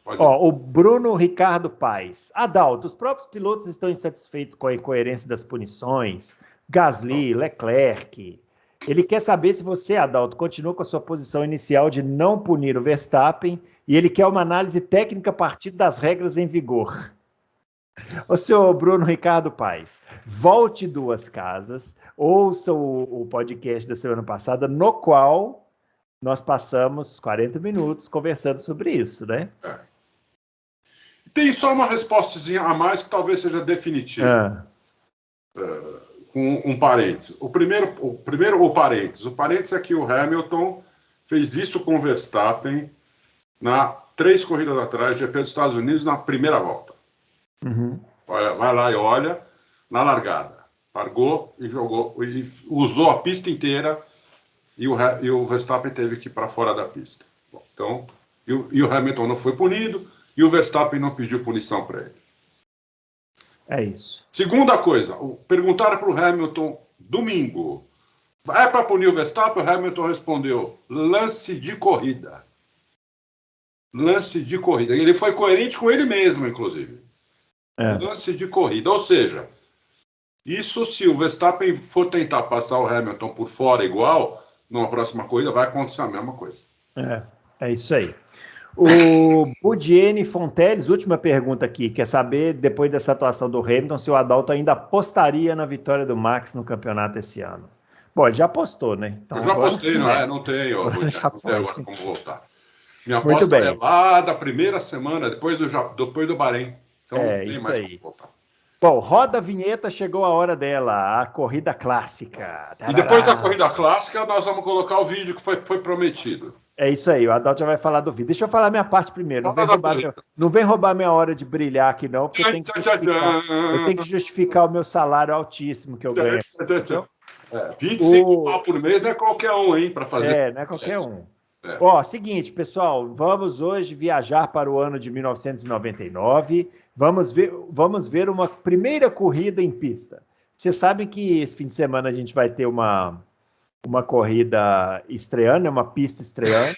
[SPEAKER 2] Pode dar.
[SPEAKER 1] O Bruno Ricardo Paes. Adalto, os próprios pilotos estão insatisfeitos com a incoerência das punições. Gasly, Leclerc. Ele quer saber se você, Adalto, continua com a sua posição inicial de não punir o Verstappen e ele quer uma análise técnica a partir das regras em vigor. O senhor Bruno Ricardo Paes, volte duas casas, ouça o podcast da semana passada, no qual nós passamos 40 minutos conversando sobre isso, né?
[SPEAKER 2] Tem só uma respostazinha a mais que talvez seja definitiva. Com um parênteses. O parênteses é que o Hamilton fez isso com o Verstappen 3 corridas atrás, GP dos Estados Unidos, na primeira volta. Vai lá e olha, na largada. Largou e jogou, e usou a pista inteira e o Verstappen teve que ir para fora da pista. Então, e o Hamilton não foi punido e o Verstappen não pediu punição para ele.
[SPEAKER 1] É isso.
[SPEAKER 2] Segunda coisa, perguntaram para o Hamilton domingo, é para punir o Verstappen? O Hamilton respondeu, lance de corrida. Lance de corrida. Ele foi coerente com ele mesmo, inclusive. Lance de corrida. Ou seja, isso se o Verstappen for tentar passar o Hamilton por fora igual, numa próxima corrida vai acontecer a mesma coisa.
[SPEAKER 1] É isso aí. O Budiene Fonteles, última pergunta aqui, quer saber, depois dessa atuação do Hamilton, se o Adalto ainda apostaria na vitória do Max no campeonato esse ano. Bom, ele já apostou, né?
[SPEAKER 2] Então, eu já apostei, não tenho agora como voltar. Minha aposta é lá da primeira semana, depois do Bahrein. Então, não tem
[SPEAKER 1] isso
[SPEAKER 2] mais
[SPEAKER 1] aí.
[SPEAKER 2] como voltar.
[SPEAKER 1] Bom, roda a vinheta, chegou a hora dela, a corrida clássica.
[SPEAKER 2] E depois da corrida clássica, nós vamos colocar o vídeo que foi prometido.
[SPEAKER 1] É isso aí, o Adalto já vai falar do vídeo. Deixa eu falar minha parte primeiro. Não vem roubar minha hora de brilhar aqui, não, porque eu tenho que justificar o meu salário altíssimo que eu ganho.
[SPEAKER 2] 25 pau por mês não é qualquer um, hein, para fazer.
[SPEAKER 1] Não é qualquer um. Seguinte, pessoal, vamos hoje viajar para o ano de 1999. Vamos ver uma primeira corrida em pista. Vocês sabem que esse fim de semana a gente vai ter uma corrida estreando, uma pista estreando.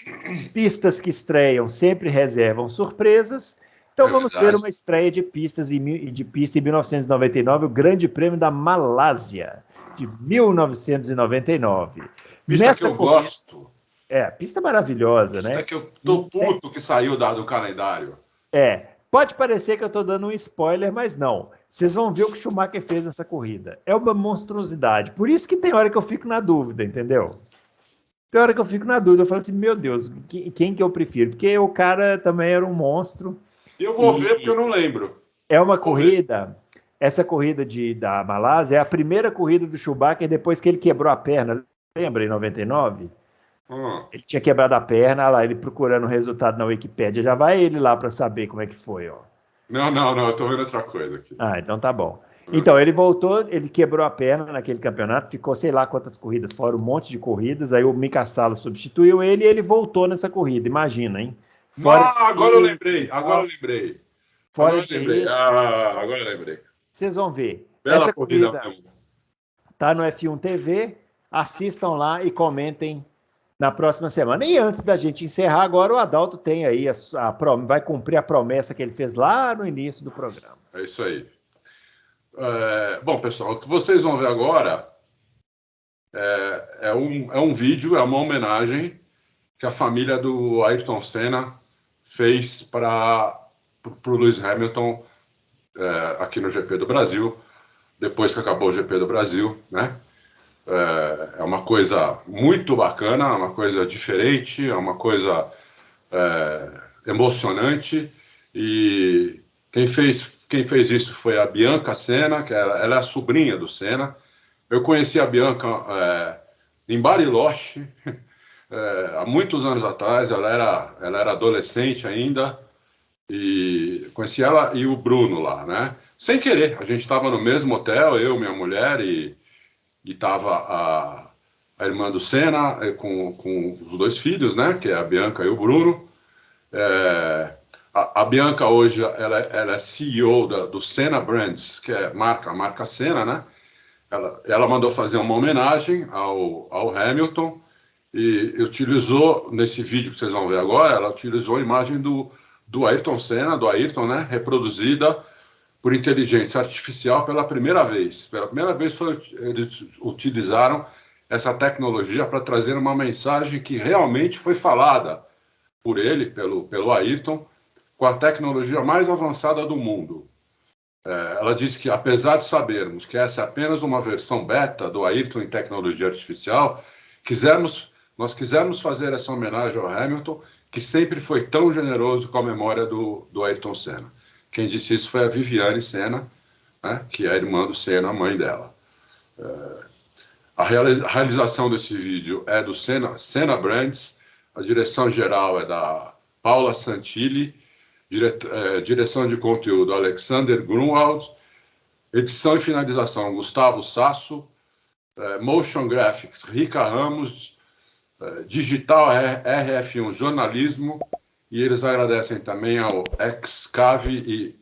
[SPEAKER 1] Pistas que estreiam sempre reservam surpresas. Então vamos ver uma estreia de pista em 1999, o Grande Prêmio da Malásia, de 1999.
[SPEAKER 2] Pista que eu gosto.
[SPEAKER 1] Pista maravilhosa, né?
[SPEAKER 2] Pista que eu tô puto que saiu do calendário.
[SPEAKER 1] Pode parecer que eu estou dando um spoiler, mas não. Vocês vão ver o que o Schumacher fez nessa corrida. É uma monstruosidade. Por isso que tem hora que eu fico na dúvida, entendeu? Tem hora que eu fico na dúvida. Eu falo assim, meu Deus, quem que eu prefiro? Porque o cara também era um monstro.
[SPEAKER 2] Eu vou ver porque eu não lembro.
[SPEAKER 1] É uma corrida... Essa corrida da Malásia é a primeira corrida do Schumacher depois que ele quebrou a perna. Lembra, em 99? Ele tinha quebrado a perna, lá ele procurando o resultado na Wikipédia. Já vai ele lá para saber como é que foi, ó.
[SPEAKER 2] Não, eu tô vendo outra coisa aqui.
[SPEAKER 1] Então tá bom. Então, ele voltou, ele quebrou a perna naquele campeonato, ficou sei lá quantas corridas fora, um monte de corridas, aí o Mika Salo substituiu ele e ele voltou nessa corrida, imagina, hein?
[SPEAKER 2] Agora eu lembrei. Agora eu lembrei.
[SPEAKER 1] Vocês vão ver.
[SPEAKER 2] Bela
[SPEAKER 1] essa
[SPEAKER 2] corrida
[SPEAKER 1] tá no F1 TV, assistam lá e comentem na próxima semana. E antes da gente encerrar, agora o Adalto tem aí, vai cumprir a promessa que ele fez lá no início do programa.
[SPEAKER 2] É isso aí. Bom, pessoal, o que vocês vão ver agora é um vídeo, é uma homenagem que a família do Ayrton Senna fez para o Lewis Hamilton aqui no GP do Brasil, depois que acabou o GP do Brasil, né? É uma coisa muito bacana, é uma coisa diferente, é uma coisa emocionante. E quem fez isso foi a Bianca Senna, que ela é a sobrinha do Senna. Eu conheci a Bianca em Bariloche há muitos anos atrás. Ela era adolescente ainda, e conheci ela e o Bruno lá, né? Sem querer, a gente estava no mesmo hotel, eu, minha mulher, e e estava a irmã do Senna com os dois filhos, né? Que é a Bianca e o Bruno. A Bianca hoje ela é CEO do Senna Brands, que é a marca Senna, né? Ela mandou fazer uma homenagem ao Hamilton e utilizou, nesse vídeo que vocês vão ver agora, ela utilizou a imagem do Ayrton Senna, do Ayrton, né? Reproduzida por inteligência artificial pela primeira vez. Pela primeira vez eles utilizaram essa tecnologia para trazer uma mensagem que realmente foi falada por ele, pelo Ayrton, com a tecnologia mais avançada do mundo. Ela disse que, apesar de sabermos que essa é apenas uma versão beta do Ayrton em tecnologia artificial, nós quisemos fazer essa homenagem ao Hamilton, que sempre foi tão generoso com a memória do Ayrton Senna. Quem disse isso foi a Viviane Senna, né, que é a irmã do Senna, a mãe dela. A realização desse vídeo é do Senna Brands, a direção geral é da Paula Santilli, direção de conteúdo Alexander Grunwald, edição e finalização Gustavo Sasso, motion graphics Rica Ramos, digital RF1 jornalismo, e eles agradecem também ao Excave e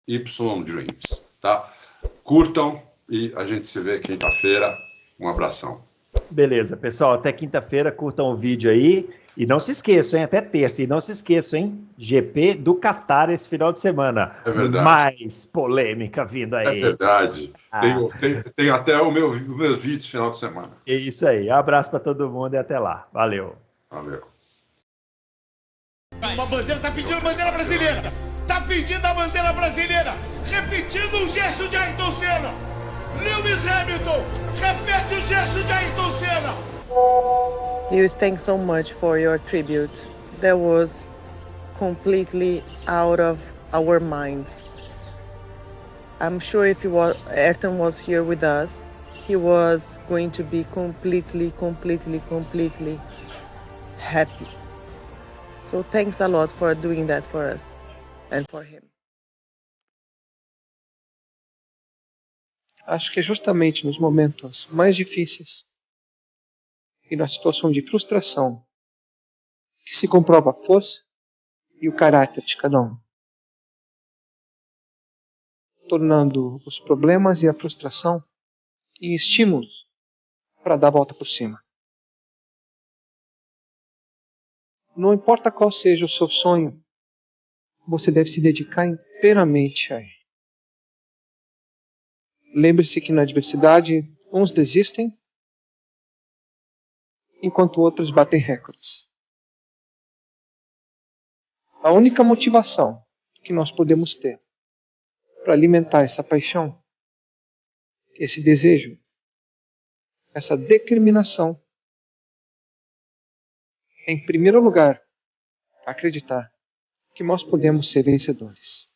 [SPEAKER 2] Y Dreams, tá? Curtam e a gente se vê quinta-feira. Um abração.
[SPEAKER 1] Beleza, pessoal, até quinta-feira, curtam o vídeo aí. E não se esqueçam, hein? Até terça. E não se esqueçam, hein? GP do Qatar esse final de semana.
[SPEAKER 2] É verdade.
[SPEAKER 1] Mais polêmica vindo aí.
[SPEAKER 2] É verdade. Tem até os meus vídeos no final de semana.
[SPEAKER 1] É isso aí. Um abraço para todo mundo e até lá. Valeu.
[SPEAKER 2] Valeu.
[SPEAKER 3] Uma bandeira, tá pedindo bandeira brasileira. Tá pedindo a bandeira brasileira. Repetindo o gesto de Ayrton Senna. Lewis Hamilton, repete o gesto de Ayrton Senna.
[SPEAKER 4] Lewis, thanks so much for your tribute. That was completely out of our minds. I'm sure if Ayrton was here with us, he was going to be completely happy. So thanks a lot for doing that for us and for him.
[SPEAKER 5] Acho que é justamente nos momentos mais difíceis e na situação de frustração que se comprova a força e o caráter de cada um, tornando os problemas e a frustração em estímulos para dar a volta por cima. Não importa qual seja o seu sonho, você deve se dedicar inteiramente a ele. Lembre-se que na adversidade, uns desistem, enquanto outros batem recordes. A única motivação que nós podemos ter para alimentar essa paixão, esse desejo, essa determinação, é, em primeiro lugar, acreditar que nós podemos ser vencedores.